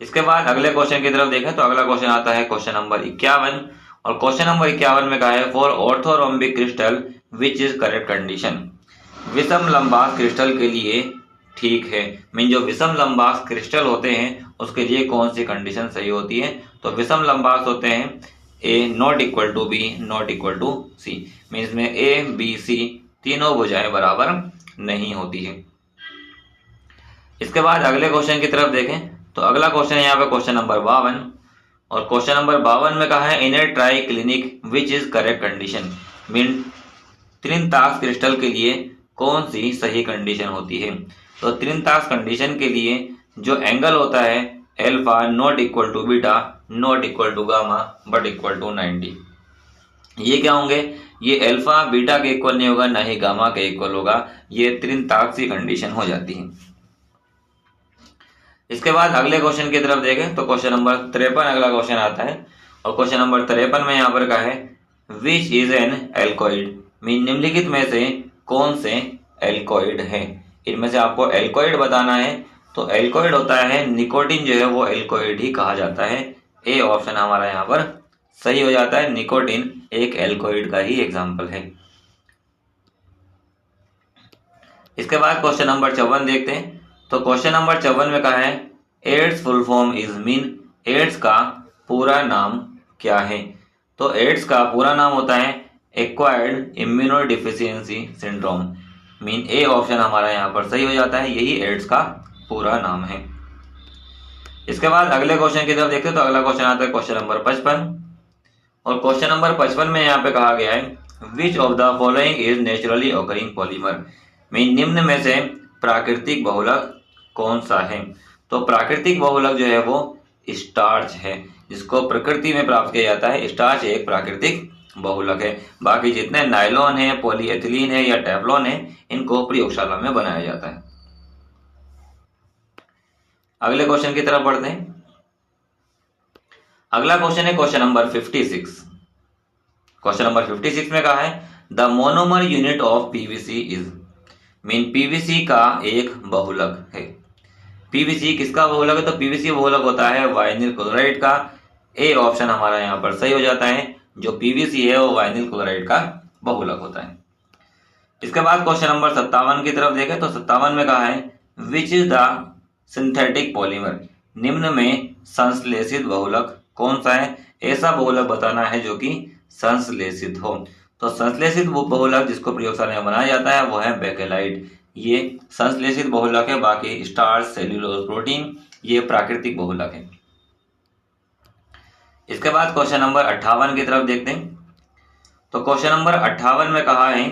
इसके बाद अगले क्वेश्चन की तरफ देखें तो अगला क्वेश्चन आता है क्वेश्चन नंबर 51, और क्वेश्चन नंबर 51 में कहा है for orthorhombic crystal which is correct condition. विषम लंबास क्रिस्टल के लिए ठीक है, मीन जो विषम लंबास क्रिस्टल होते हैं उसके लिए कौन सी कंडीशन सही होती है। तो विषम लंबास होते हैं A not equal to B not equal to C, mean इसमें A B C तीनों भुजाएं बराबर नहीं होती है। इसके बाद अगले क्वेश्चन की तरफ देखें तो अगला क्वेश्चन है यहाँ पे क्वेश्चन नंबर 52, और क्वेश्चन नंबर 52 में कहा है in a triclinic which is correct condition, mean त्रिनताक्ष क्रिस्टल के लिए कौन सी सही कंडीशन होती है। तो त्रिनताक्ष कंडीशन के लिए जो एंगल होता है alpha not equal to beta not equal to gamma but equal to 90, ये क्या होंगे, ये अल्फा बीटा के इक्वल नहीं होगा, ना ही गामा के इक्वल होगा, ये त्रिनताक्षी कंडीशन हो जाती है। इसके बाद अगले क्वेश्चन की तरफ देखें तो क्वेश्चन नंबर 53 अगला क्वेश्चन आता है, और क्वेश्चन नंबर 53 में यहाँ पर कहा है विच इज एन एल्कोइड, मीन निम्नलिखित में से कौन से एल्कोइड है। इनमें से आपको एल्कोइड बताना है, तो एल्कोइड होता है निकोटीन जो है वो एल्कोइड ही कहा जाता है। ए ऑप्शन हमारा यहाँ पर सही हो जाता है, निकोटीन एक एल्कोइड का ही एग्जाम्पल है। इसके बाद क्वेश्चन नंबर 54 देखते हैं, तो क्वेश्चन नंबर 54 में कहा है AIDS full form is, mean AIDS का पूरा नाम क्या है। तो एड्स का पूरा नाम होता है acquired immuno deficiency syndrome, mean A option हमारा यहाँ पर सही हो जाता है, यही एड्स का पूरा नाम है। इसके बाद अगले क्वेश्चन की तरफ देखते हैं तो अगला क्वेश्चन आता है क्वेश्चन नंबर 55, और क्वेश्चन नंबर 55 में यहाँ पे कहा गया है which of the following is naturally occurring polymer, mean निम्न में से प्राकृतिक बहुलक कौन सा है। तो प्राकृतिक बहुलक जो है वो स्टार्च है, जिसको प्रकृति में प्राप्त किया जाता है। स्टार्च एक प्राकृतिक बहुलक है, बाकी जितने नायलॉन है, पॉलीएथिलीन है या टेफ्लॉन है, इनको प्रयोगशाला में बनाया जाता है। अगले क्वेश्चन की तरफ बढ़ते हैं। अगला क्वेश्चन है क्वेश्चन नंबर 56। क्वेश्चन नंबर 56 में कहा है the monomer unit of PVC is, mean PVC का एक बहुलक है। पीवीसी किसका बहुलक है, तो पीवीसी बहुलक होता है वाइनिल क्लोराइड का। ए ऑप्शन हमारा यहाँ पर सही हो जाता है, जो पीवीसी है वो वाइनिल क्लोराइड का बहुलक होता है। इसके बाद क्वेश्चन नंबर 57 की तरफ देखें तो 57 में कहा है which is the synthetic polymer, निम्न में संश्लेषित बहुलक कौन सा है। ऐसा बहुलक बताना है जो कि संश्लेषित हो। तो संश्लेषित बहुलक जिसको प्रयोगशाला में बनाया जाता है वो है बेकेलाइट, ये संश्लेषित बहुलक है। बाकी स्टार्च, सेल्यूलोज, प्रोटीन ये प्राकृतिक बहुलक है। इसके बाद क्वेश्चन नंबर 58 की तरफ देखते हैं। तो क्वेश्चन नंबर 58 में कहा है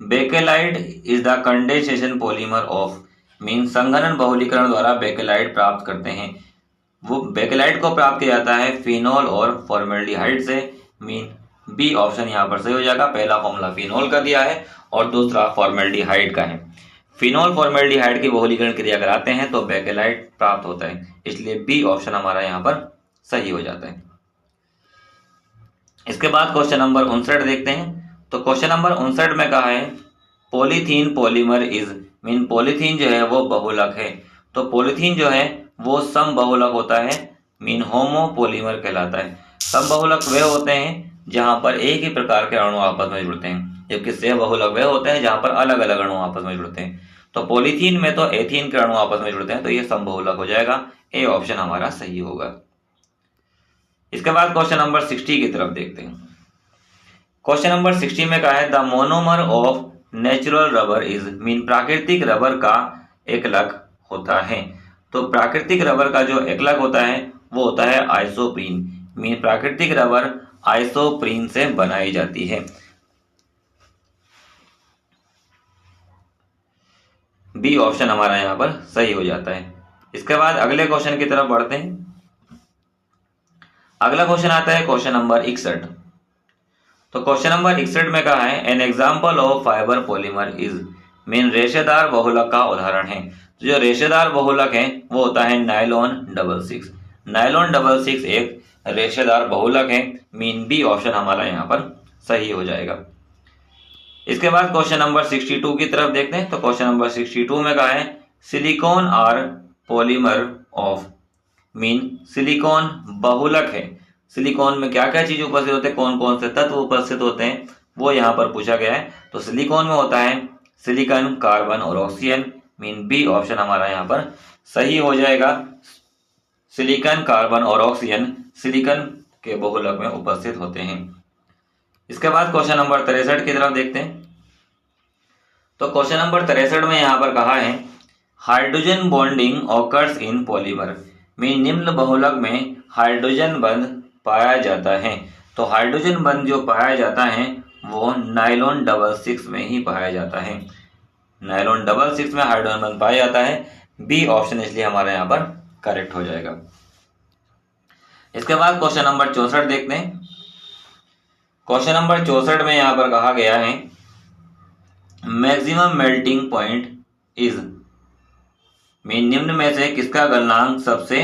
bakelite is the condensation polymer of, mean संघनन बहुलीकरण द्वारा बेकेलाइट प्राप्त करते हैं। वो बेकेलाइट को प्राप्त किया जाता है फिनोल और फॉर्मेल्डिहाइड से, मीन बी ऑप्शन यहाँ पर सही हो जाएगा। पहला फॉर्मूला फिनोल का दिया है और दूसरा फॉर्मेल्डिहाइड का है। फिनोल फॉर्मेल्डिहाइड की बहुलीकरण क्रिया कराते हैं तो बेकेलाइट प्राप्त होता है, इसलिए बी ऑप्शन हमारा यहाँ पर सही हो जाता है। इसके बाद क्वेश्चन नंबर 59 देखते हैं। तो क्वेश्चन नंबर 59 में कहा है polythene polymer is, mean polythene जो है वो बहुलक है। तो पॉलीथीन जो है वो सम बहुलक होता है, मीन होमो पॉलीमर कहलाता है। सम बहुलक वे होते हैं जहां पर एक ही प्रकार के अणु आपस में जुड़ते हैं, जबकि सह बहुलक वे होते हैं जहां पर अलग अलग अणु आपस में जुड़ते हैं। तो पॉलीथीन में तो एथीन के अणु आपस में जुड़ते हैं, तो ये सम बहुलक हो जाएगा। ए ऑप्शन हमारा सही होगा। इसके बाद क्वेश्चन नंबर 60 की तरफ देखते हैं। क्वेश्चन नंबर 60 में कहा है the monomer of natural rubber is, mean प्राकृतिक रबर का एकलक होता है। तो प्राकृतिक रबर का जो एकलक होता है वो होता है आइसोप्रीन, मीन प्राकृतिक रबर आइसोप्रीन से बनाई जाती है। बी ऑप्शन हमारा यहाँ पर सही हो जाता है। इसके बाद अगले क्वेश्चन की तरफ बढ़ते हैं। अगला क्वेश्चन आता है क्वेश्चन नंबर 61। तो क्वेश्चन नंबर 61 में कहा है N example of fibre polymer is, mean रेशेदार बहुलक का उदाहरण है। तो जो रेशेदार बहुलक है वो होता है नायलॉन 66। नायलॉन 66 एक रेशेदार बहुलक है, मीन बी ऑप्शन हमारा यहाँ पर सही हो जाएगा। इसके बाद क्वेश्चन नंबर 62 की तरफ देखते हैं। तो क्वेश्चन नंबर 62 में कहा है silicon are polymer of, mean silicon बहुलक है। सिलिकॉन में क्या क्या चीज उपस्थित होते हैं, कौन कौन से तत्व उपस्थित होते हैं, वो यहाँ पर पूछा गया है। तो सिलिकॉन में होता है सिलिकॉन, कार्बन और ऑक्सीजन, मीन बी ऑप्शन हमारा यहाँ पर सही हो जाएगा। सिलिकॉन, कार्बन और ऑक्सीजन सिलिकॉन के बहुलक में उपस्थित होते हैं। इसके बाद क्वेश्चन नंबर 63 की तरफ देखते हैं। तो क्वेश्चन नंबर 63 में यहाँ पर कहा है hydrogen bonding occurs in polymer, में निम्न बहुलक में हाइड्रोजन बंध पाया जाता है। तो हाइड्रोजन बंध जो पाया जाता है वो नाइलॉन 66 में ही पाया जाता है। नाइलॉन 66 में हाइड्रोजन बंध पाया जाता है। बी ऑप्शन इसलिए हमारे यहाँ पर करेक्ट हो जाएगा। इसके बाद क्वेश्चन नंबर 64 देखते हैं। क्वेश्चन नंबर 64 में यहाँ पर कहा गया है मैक्सिमम मेल्टिंग पॉइंट इज, में निम्न में से किसका गलनांक सबसे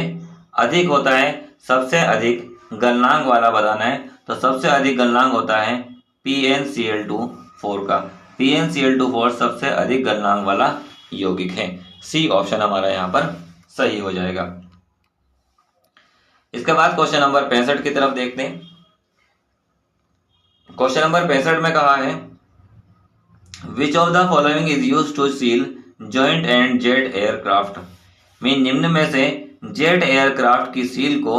अधिक होता है। सबसे अधिक गलनांक वाला बताना है। तो सबसे अधिक गलनांक होता है PnCl2 का। PnCl2 सबसे अधिक गलनांक वाला यौगिक है। सी ऑप्शन हमारा यहाँ पर सही हो जाएगा। इसके बाद क्वेश्चन नंबर 65 की तरफ देखते हैं। क्वेश्चन नंबर 65 में कहा है which of the following is used to seal joint and jet aircraft, में निम्न में से जेट एयरक्राफ्ट की सील को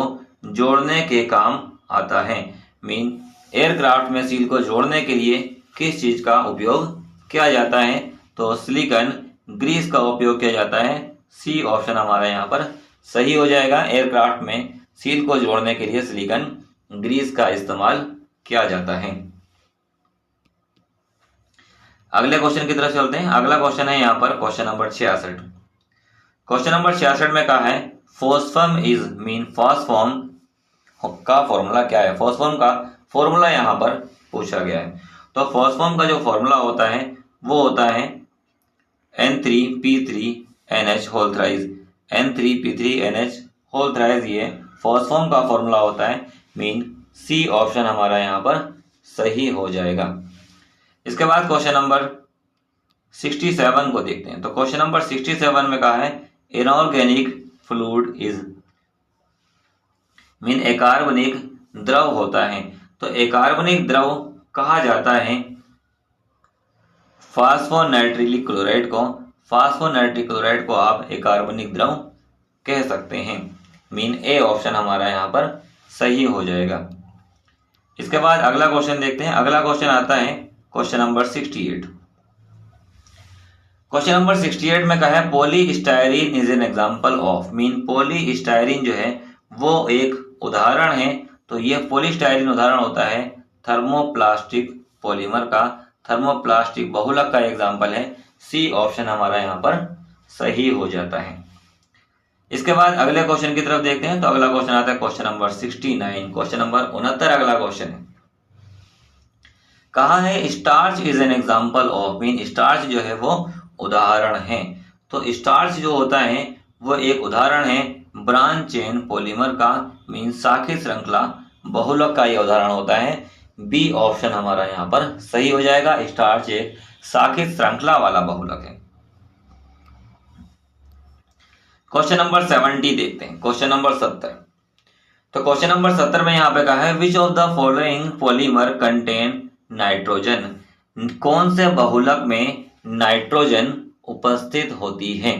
जोड़ने के काम आता है। मीन एयरक्राफ्ट में सील को जोड़ने के लिए किस चीज का उपयोग किया जाता है। तो सिलिकॉन ग्रीस का उपयोग किया जाता है। सी ऑप्शन हमारा यहाँ पर सही हो जाएगा। एयरक्राफ्ट में सील को जोड़ने के लिए सिलिकॉन ग्रीस का इस्तेमाल किया जाता है। अगले क्वेश्चन की तरफ चलते हैं। अगला क्वेश्चन है यहाँ पर क्वेश्चन नंबर 66। क्वेश्चन नंबर 66 में कहा है फॉस्फम इज, मीन फॉस्फॉर्म का फॉर्मूला क्या है। फॉस्फॉर्म का फॉर्मूला यहाँ पर पूछा गया है। तो फॉस्फॉर्म का जो फॉर्मूला होता है वो होता है N3P3NH whole thrice. N3P3NH whole thrice ये फॉस्फॉर्म का फॉर्मूला होता है। मीन सी ऑप्शन हमारा यहाँ पर सही हो जाएगा। इसके बाद क्वेश्चन नंबर 67 को देखते हैं। तो क्वेश्चन नंबर 67 में कहा है इनऑर्गेनिक फ्लूइड इज, मीन अकार्बनिक द्रव होता है। तो अकार्बनिक द्रव कहा जाता है फास्फोनाइट्रिक क्लोराइड को। फास्फोनाइट्रिक क्लोराइड को आप अकार्बनिक द्रव कह सकते हैं। मीन ए ऑप्शन हमारा यहाँ पर सही हो जाएगा। इसके बाद अगला क्वेश्चन देखते हैं। अगला क्वेश्चन आता है क्वेश्चन नंबर 68। क्वेश्चन नंबर 68 में कहा है polystyrene is an example of, mean polystyrene जो है वो एक उदाहरण है। तो ये पॉलीस्टायरीन उदाहरण होता है थर्मोप्लास्टिक पॉलीमर का। थर्मोप्लास्टिक बहुलक का एग्जांपल है। सी ऑप्शन हमारा यहाँ पर सही हो जाता है। इसके बाद अगले क्वेश्चन की तरफ देखते हैं। तो अगला क्वेश्चन आता है क्वेश्चन नंबर 69। क्वेश्चन नंबर 69 अगला क्वेश्चन है। कहा है starch is an example of, mean starch जो है वो उदाहरण है। तो स्टार्च जो होता है वो एक उदाहरण है ब्रांच चेन पॉलीमर का, मीन शाखी श्रृंखला बहुलक का ये उदाहरण होता है। बी ऑप्शन हमारा यहाँ पर सही हो जाएगा। स्टार्च एक शाखी श्रृंखला वाला बहुलक है। क्वेश्चन नंबर 70 देखते हैं। Question number 70। तो क्वेश्चन नंबर 70 में यहाँ पे कहा है which of the following polymer contain nitrogen, कौन से बहुलक में नाइट्रोजन उपस्थित होती है।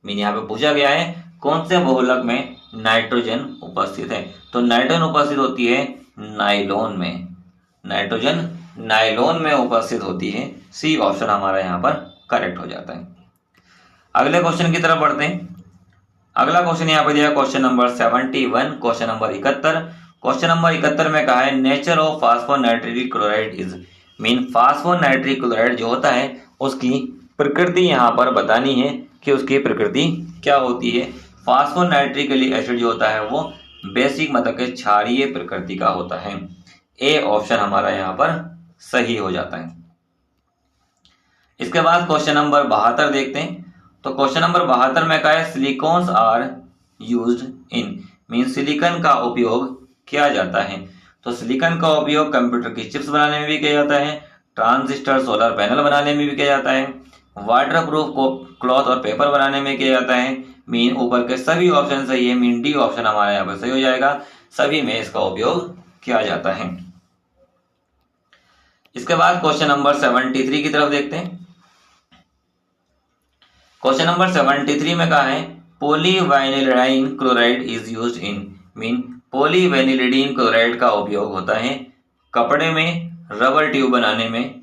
मीन यहाँ पे पूछा गया है कौन से बहुलक में नाइट्रोजन उपस्थित है। तो नाइट्रोजन उपस्थित होती है नाइलॉन में। नाइट्रोजन नाइलॉन में उपस्थित होती है। सी ऑप्शन हमारा यहाँ पर करेक्ट हो जाता है। अगले क्वेश्चन की तरफ बढ़ते हैं। अगला क्वेश्चन यहाँ पे दिया question number 71। Question number 71। Question number 71 में कहा है nature of phosphonitrilic chloride is, mean phosphonitrilic chloride जो होता है उसकी प्रकृति यहाँ पर बतानी है कि उसकी प्रकृति क्या होती है। फास्फोनाइट्रिक एसिड जो होता है वो बेसिक मतलब के क्षारीय प्रकृति का होता है। ए ऑप्शन हमारा यहाँ पर सही हो जाता है। इसके बाद क्वेश्चन नंबर 72 देखते हैं। तो क्वेश्चन नंबर 72 में कहा है silicones are used in, mean silicone का उपयोग किया जाता है। तो सिलिकॉन का उपयोग कंप्यूटर की चिप्स बनाने में भी किया जाता है, ट्रांजिस्टर सोलर पैनल बनाने में भी किया जाता है, वाटर प्रूफ क्लॉथ और पेपर बनाने में किया जाता है। मीन ऊपर के सभी ऑप्शन सही है, मीन डी ऑप्शन हमारा यहाँ पर सही हो जाएगा, सभी में इसका उपयोग किया जाता है। इसके बाद क्वेश्चन नंबर 73 की तरफ देखते हैं। क्वेश्चन नंबर 73 में कहा है polyvinylidene chloride is used in. Mean polyvinylidene chloride का उपयोग होता है कपड़े में, रबर ट्यूब बनाने में,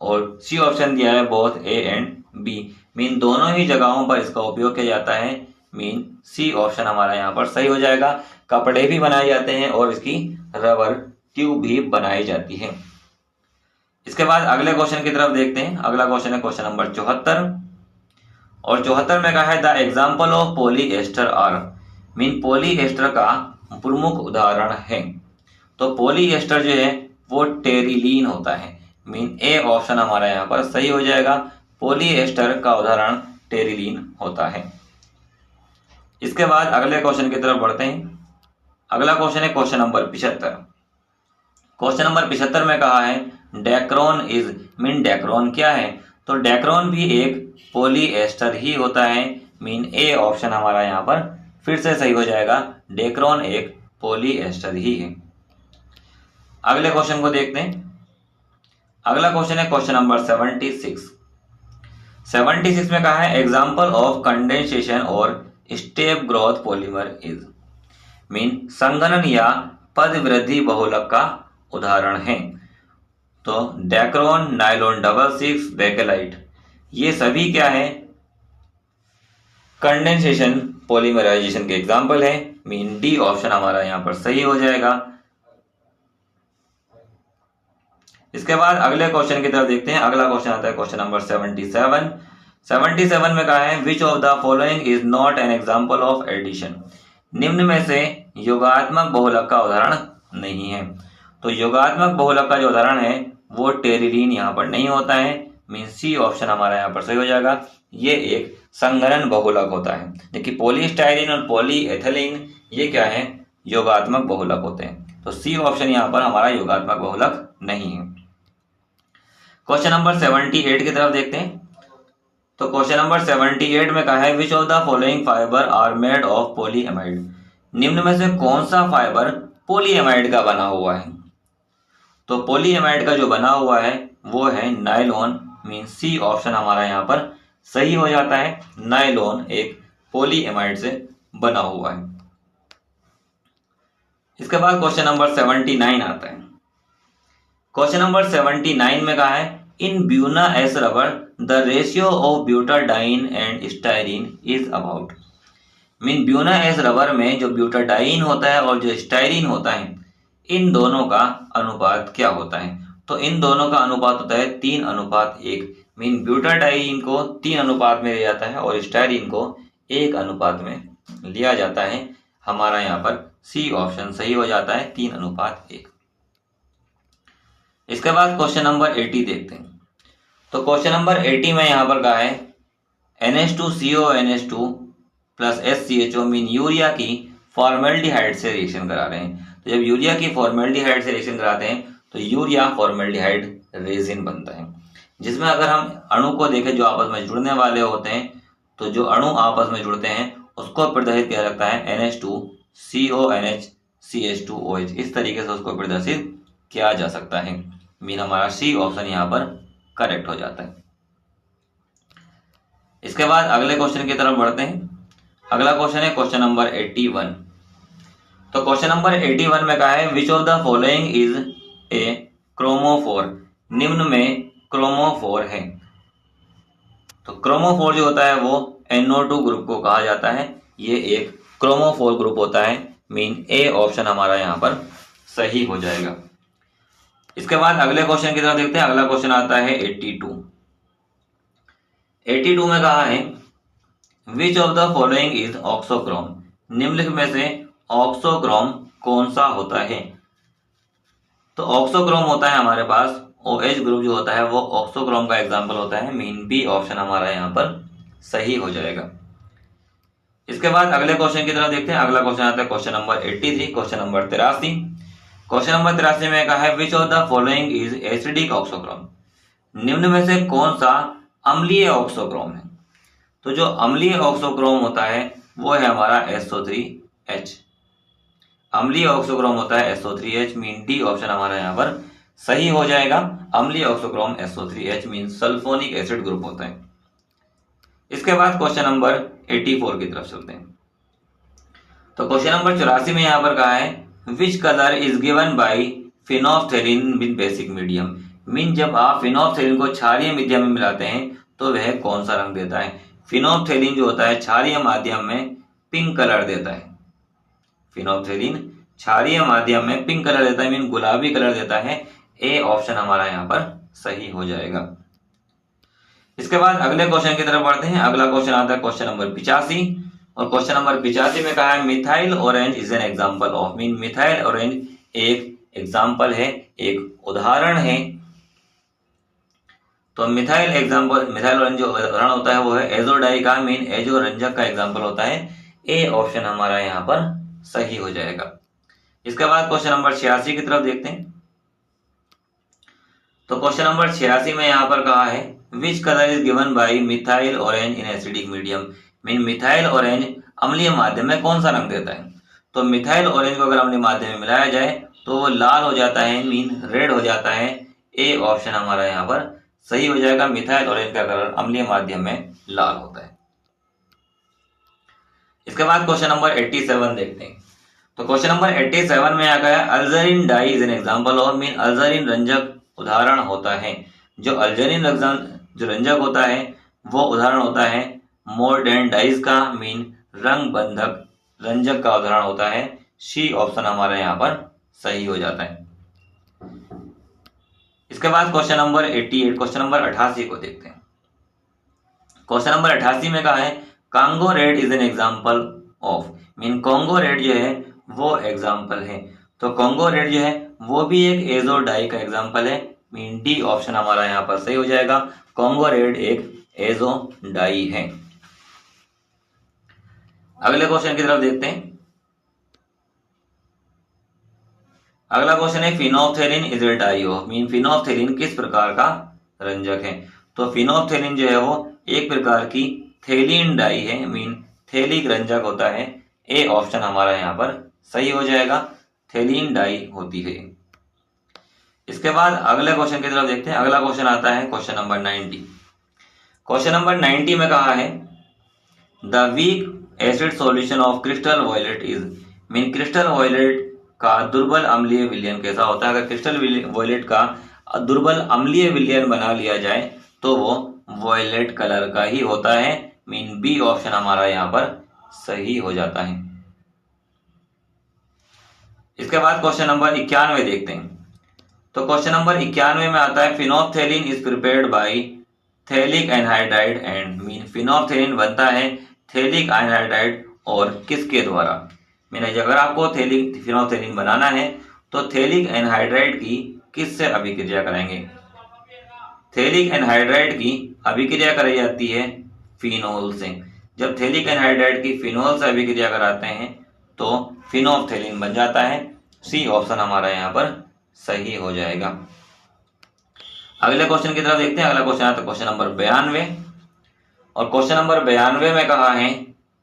और सी ऑप्शन दिया है both A and B. Mean दोनों ही जगहों पर इसका उपयोग किया जाता है। मीन सी ऑप्शन हमारा यहाँ पर सही हो जाएगा। कपड़े भी बनाए जाते हैं और इसकी रबर ट्यूब भी बनाई जाती है। इसके बाद अगले क्वेश्चन की तरफ देखते हैं। अगला क्वेश्चन है क्वेश्चन नंबर 74, और 74 में कहा है the example of polyester are. Mean polyester का प्रमुख उदाहरण है। तो पॉलीएस्टर जो है वो टेरिलीन होता है। मीन ए ऑप्शन हमारा यहाँ पर सही हो जाएगा, पॉलीएस्टर का उदाहरण टेरिलीन होता है। इसके बाद अगले क्वेश्चन की तरफ बढ़ते हैं। अगला क्वेश्चन है क्वेश्चन नंबर 75। क्वेश्चन नंबर 75 में कहा है डेक्रोन इज। मीन डेक्रोन क्या है? तो डेक्रोन भी एक पॉलीएस्टर ही होता है। मीन ए ऑप्शन हमारा यहाँ पर फिर से सही हो जाएगा, डेक्रोन एक पॉलीएस्टर ही है। अगले क्वेश्चन को देखते हैं। अगला क्वेश्चन है क्वेश्चन नंबर 76। 76 में कहा है एग्जाम्पल ऑफ कंडेंसेशन और step growth polymer is. Mean संघनन या पद वृद्धि बहुलक का उदाहरण है। तो डेक्रोन, नायलॉन 66, बेकेलाइट, ये सभी क्या है? कंडेंसेशन पॉलीमराइजेशन के एग्जाम्पल है। मीन डी ऑप्शन हमारा यहाँ पर सही हो जाएगा। इसके बाद अगले क्वेश्चन की तरफ देखते हैं। अगला क्वेश्चन आता है क्वेश्चन नंबर 77। 77 में कहा है which of the following is not an example of addition. निम्न में से योगात्मक बहुलक का उदाहरण नहीं है। तो योगात्मक बहुलक का जो उदाहरण है वो टेरिलीन यहाँ पर नहीं होता है। मीन सी ऑप्शन हमारा यहाँ पर सही हो जाएगा। ये एक संघनन बहुलक होता है, जबकि पॉलीस्टाइरीन और पॉलीएथिलीन ये क्या है? योगात्मक बहुलक होते हैं। तो सी ऑप्शन यहाँ पर हमारा योगात्मक बहुलक नहीं है। क्वेश्चन नंबर 78 की तरफ देखते हैं। तो क्वेश्चन नंबर 78 में कहा है which of the following fibre are made of polyamide. निम्न में से कौन सा फाइबर पॉलीएमाइड का बना हुआ है? तो पॉलीएमाइड का जो बना हुआ है वो है नायलॉन। मीन सी ऑप्शन हमारा यहाँ पर सही हो जाता है। नायलॉन एक पॉलीएमाइड से बना हुआ है। इसके बाद क्वेश्चन नंबर 79 आता है। क्वेश्चन नंबर 79 में कहा है in Buna S rubber the ratio of butadiene and styrene is about. Mean Buna S rubber में जो ब्यूटाडाइन होता है और जो स्टाइरीन होता है, इन दोनों का अनुपात क्या होता है? तो इन दोनों का अनुपात होता है 3:1। मीन ब्यूटाडाइन को 3 अनुपात में लिया जाता है और स्टाइरीन को 1 अनुपात में लिया जाता है। हमारा यहाँ पर सी ऑप्शन सही हो जाता है, 3:1। इसके बाद क्वेश्चन नंबर 80 देखते हैं। तो क्वेश्चन नंबर 80 में यहाँ पर कहा है NH2CO NH2 + SCHO। Mean urea की फॉर्मेल्डिहाइड से रिएक्शन करा रहे हैं। तो जब यूरिया की फॉर्मेल्डिहाइड से रिएक्शन कराते हैं तो यूरिया फॉर्मेल्डिहाइड रेजिन बनता है, जिसमें अगर हम अणु को देखें जो आपस में जुड़ने वाले होते हैं, तो जो अणु आपस में जुड़ते हैं उसको प्रदर्शित किया जाता है NH2CONH CH2OH। इस तरीके से उसको प्रदर्शित किया जा सकता है। मीन हमारा सी ऑप्शन यहाँ पर करेक्ट हो जाता है। इसके बाद अगले क्वेश्चन की तरफ बढ़ते हैं। अगला क्वेश्चन है क्वेश्चन नंबर 81। तो क्वेश्चन नंबर 81 में कहा है which of the following is a chromophore. निम्न में क्रोमोफोर है। तो क्रोमोफोर जो होता है वो NO2 ग्रुप को कहा जाता है। ये एक क्रोमोफोर ग्रुप होता है। मीन ए ऑप्शन हमारा यहाँ पर सही हो जाएगा। इसके बाद अगले क्वेश्चन की तरफ देखते हैं। अगला क्वेश्चन आता है 82। 82 में कहा है which of the following is auxochrome. निम्नलिखित में से ऑक्सोक्रोम कौन सा होता है? तो ऑक्सोक्रोम होता है हमारे पास OH ग्रुप जो होता है वो ऑक्सोक्रोम का एग्जाम्पल होता है। मीन बी ऑप्शन हमारा यहाँ पर सही हो जाएगा। इसके बाद अगले क्वेश्चन की तरफ देखते हैं। अगला क्वेश्चन आता है question number 83, question number 83। Question number 83 में कहा है which of the following is acidic auxochrome, निम्न में से कौन सा अम्लीय ऑक्सोक्रोम है। तो जो अम्लीय ऑक्सोक्रोम होता है वो है हमारा SO3H, अम्लीय ऑक्सोक्रोम होता है SO3H, मीन डी ऑप्शन हमारा यहाँ पर सही हो जाएगा। अम्लीय auxochrome SO3H mean sulphonic acid group होता है। इसके बाद क्वेश्चन नंबर 84 की तरफ चलते हैं। तो क्वेश्चन नंबर 84 में यहाँ पर कहा है which colour is given by phenolphthalein with basic medium, mean जब आप फिनोल्फ्थेलिन को क्षारीय माध्यम में मिलाते हैं तो वह कौन सा रंग देता है। फिनोल्फ्थेलिन जो होता है क्षारीय माध्यम में पिंक कलर देता है, फिनोल्फ्थेलिन क्षारीय माध्यम में पिंक कलर देता है, मीन गुलाबी कलर देता है। ए ऑप्शन हमारा यहाँ पर सही हो जाएगा। इसके बाद अगले क्वेश्चन की तरफ बढ़ते हैं। अगला क्वेश्चन आता है क्वेश्चन नंबर 85, और क्वेश्चन नंबर 85 में कहा है methyl orange is an example of, mean methyl orange एक एग्जांपल है, एक उदाहरण है। तो मिथाइल ऑरेंज जो उदाहरण होता है वो है एजोडाई का, मीन एजो रंजक का एग्जांपल होता है। ए ऑप्शन हमारा यहाँ पर सही हो जाएगा। इसके बाद क्वेश्चन नंबर 86 की तरफ देखते हैं। तो क्वेश्चन नंबर 86 में यहाँ पर कहा है which colour is given bye methyl orange in acidic medium, mean methyl orange अम्लीय माध्यम में कौन सा रंग देता है। तो मिथाइल ऑरेंज को अगर अम्लीय माध्यम में मिलाया जाए तो वो लाल हो जाता है, मीन रेड हो जाता है। ए ऑप्शन हमारा यहाँ पर सही हो जाएगा। मिथाइल ऑरेंज का कलर अम्लीय माध्यम में लाल होता है। इसके बाद क्वेश्चन नंबर 87 देखते हैं। तो क्वेश्चन नंबर 87 में आ गया alizarin dye is an example of, mean alizarin रंजक उदाहरण होता है। जो अल्जरिन जो रंजक होता है वो उदाहरण होता है मोर्डेन डाइज का, मीन रंग बंधक रंजक का उदाहरण होता है। सी ऑप्शन हमारा यहाँ पर सही हो जाता है। इसके बाद क्वेश्चन नंबर 88, क्वेश्चन नंबर 88 को देखते हैं। क्वेश्चन नंबर 88 में कहा है Congo red is an example of, mean Congo red जो है वो एग्जांपल है। तो कांगो रेड जो है वो भी एक एजो डाई का एग्जांपल है, मीन डी ऑप्शन हमारा यहाँ पर सही हो जाएगा। कांगो रेड एक एजो डाई है। अगले क्वेश्चन की तरफ देखते हैं। अगला क्वेश्चन है phenolphthalein is a dye of, mean phenolphthalein किस प्रकार का रंजक है। तो फिनोल्फ्थेलिन जो है वो एक प्रकार की थेलिन डाई है, मीन थेलिक रंजक होता है। ए ऑप्शन हमारा यहाँ पर सही हो जाएगा, थेलिन डाई होती है। इसके बाद अगले क्वेश्चन की तरफ देखते हैं। अगला क्वेश्चन आता है क्वेश्चन नंबर 90। क्वेश्चन नंबर 90 में कहा है the weak acid solution of crystal violet is, mean crystal violet का दुर्बल अम्लीय विलयन कैसा होता है। अगर क्रिस्टल वॉयलेट का दुर्बल अम्लीय विलयन बना लिया जाए तो वो वॉयलेट कलर का ही होता है, मीन बी ऑप्शन हमारा यहाँ पर सही हो जाता है। इसके बाद क्वेश्चन नंबर 91 देखते हैं। तो क्वेश्चन नंबर 91 में आता है phenolphthalein is prepared by phthalic anhydride and, mean phenolphthalein बनता है थैलिक एनहाइड्राइड और किसके द्वारा। मीन अगर आपको फिनोल्फ्थेलिन बनाना है तो थैलिक एनहाइड्राइड की किससे अभिक्रिया कराएंगे। थैलिक एनहाइड्राइड की अभिक्रिया कराई जाती है फिनोल से। जब थैलिक एनहाइड्राइड की फिनोल से अभिक्रिया कराते हैं तो फिनोल्फ्थेलिन बन जाता है। सी ऑप्शन हमारा यहाँ पर सही हो जाएगा। अगले क्वेश्चन की तरफ देखते हैं। अगला क्वेश्चन आता है क्वेश्चन नंबर 92, और क्वेश्चन नंबर 92 में कहा है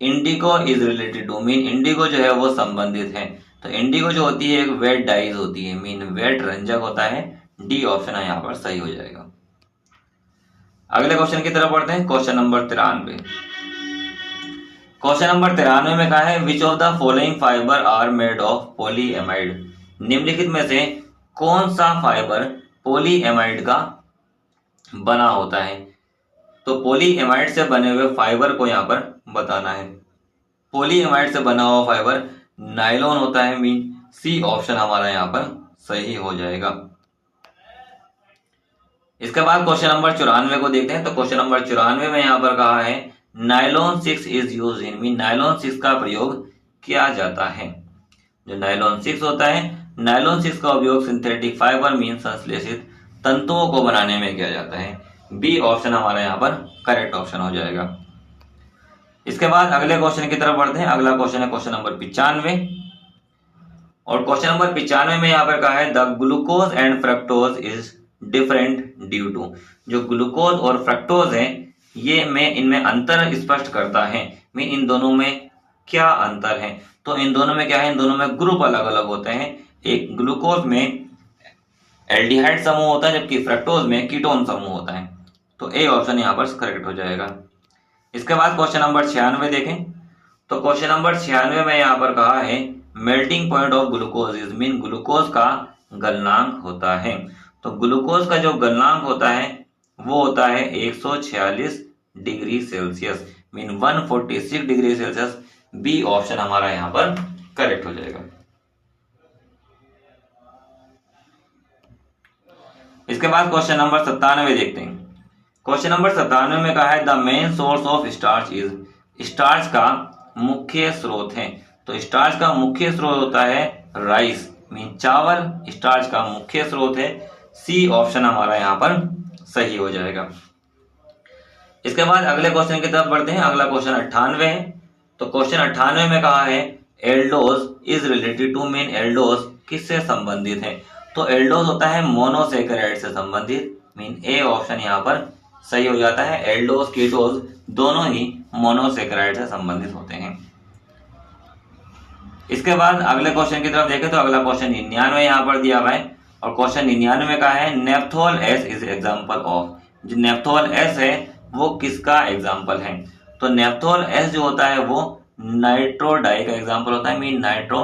indigo is related to, mean indigo जो है वो संबंधित है। तो इंडिगो जो होती है एक वेट डाइज होती है, मीन वेट रंजक होता है। डी ऑप्शन यहाँ पर सही हो जाएगा। अगले क्वेश्चन की तरफ बढ़ते हैं। Question number 93। क्वेश्चन नंबर 93 में कहा है which of the following fibre are made of polyamide, निम्नलिखित में से कौन सा फाइबर पॉलीएमाइड का बना होता है। तो पॉलीएमाइड से बने हुए फाइबर को यहाँ पर बताना है। पॉलीएमाइड से बना हुआ फाइबर नायलॉन होता है, मीन सी ऑप्शन हमारा यहाँ पर सही हो जाएगा। इसके बाद क्वेश्चन नंबर 94 को देखते हैं। तो क्वेश्चन नंबर 94 में यहाँ पर कहा है nylon 6 is use in, mean nylon 6 का प्रयोग किया जाता है। जो नायलॉन 6 होता है, नायलॉन 6 का उपयोग सिंथेटिक फाइबर मीन संश्लेषित तंतुओं को बनाने में किया जाता है। बी ऑप्शन हमारा यहाँ पर करेक्ट ऑप्शन हो जाएगा। इसके बाद अगले क्वेश्चन की तरफ बढ़ते हैं। अगला क्वेश्चन है क्वेश्चन नंबर 95। और क्वेश्चन नंबर 95 में यहाँ पर कहा है the glucose and fructose is different due to. जो ग्लूकोज और फ्रक्टोज है ये में इनमें अंतर स्पष्ट करता है। मैं इन दोनों में क्या अंतर है? तो इन दोनों में क्या है, इन दोनों में ग्रुप अलग अलग होते हैं। एक ग्लूकोज में एल्डिहाइड समूह होता है जबकि फ्रक्टोज में कीटोन समूह होता है। तो ए ऑप्शन यहाँ पर करेक्ट हो जाएगा। इसके बाद क्वेश्चन नंबर 96 देखें। तो क्वेश्चन नंबर 96 में यहाँ पर कहा है melting point of glucose is mean glucose का गलनांक होता है। तो ग्लूकोज का जो गलनांक होता है वो होता है 146 degree Celsius mean 146 degree Celsius. B option हमारा यहाँ पर करेक्ट हो जाएगा। इसके बाद क्वेश्चन नंबर 97 देखते हैं। क्वेश्चन नंबर 97 में कहा है the main source of starch is. Starch का मुख्य स्रोत है। तो स्टार्च का मुख्य स्रोत होता है राइस मीन चावल स्टार्च का मुख्य स्रोत है। सी ऑप्शन हमारा यहाँ पर सही हो जाएगा। इसके बाद अगले क्वेश्चन की तरफ बढ़ते हैं। अगला क्वेश्चन 98 है। तो क्वेश्चन 98 में कहा है aldose is related to mean aldose किससे संबंधित है? तो एल्डोज होता है मोनोसेकेराइड से संबंधित मीन ए ऑप्शन यहाँ पर सही हो जाता है। एल्डोज कीटोज दोनों ही मोनोसेकेराइड से संबंधित होते हैं। इसके बाद अगले क्वेश्चन की तरफ देखें तो अगला क्वेश्चन 99 यहाँ पर दिया हुआ है और क्वेश्चन 99 में कहा है naphthol S is example of. जो नेप्थोल एस है वो किसका एग्जाम्पल है? तो नेप्थोल एस जो होता है वो नाइट्रोडाई का एग्जाम्पल होता है मीन नाइट्रो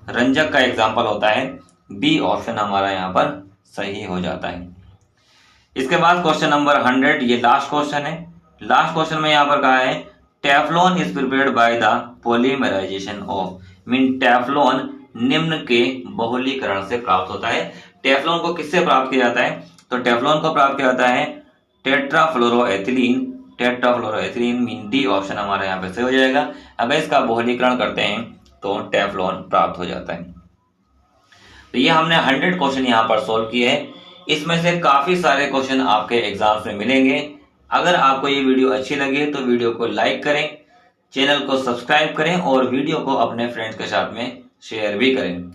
रंजक का एग्जाम्पल होता है। बी ऑप्शन हमारा यहाँ पर सही हो जाता है। इसके बाद क्वेश्चन नंबर 100 ये लास्ट क्वेश्चन है। लास्ट क्वेश्चन में यहाँ पर कहा है Teflon is prepared by the polymerisation of mean Teflon निम्न के बहुलीकरण से प्राप्त होता है। टेफ्लॉन को किससे प्राप्त किया जाता है? तो टेफ्लॉन को प्राप्त किया जाता है टेट्राफ्लोरोएथिलीन। टेट्राफ्लोरोएथिलीन मीन डी ऑप्शन हमारा यहाँ पे सही हो जाएगा। अगर इसका बहुलीकरण करते हैं तो टेफ्लॉन प्राप्त हो जाता है। तो ये हमने 100 क्वेश्चन यहाँ पर सोल्व किए हैं। इसमें से काफी सारे क्वेश्चन आपके एग्जाम्स में मिलेंगे। अगर आपको ये वीडियो अच्छी लगी तो वीडियो को लाइक करें, चैनल को सब्सक्राइब करें और वीडियो को अपने फ्रेंड्स के साथ में शेयर भी करें।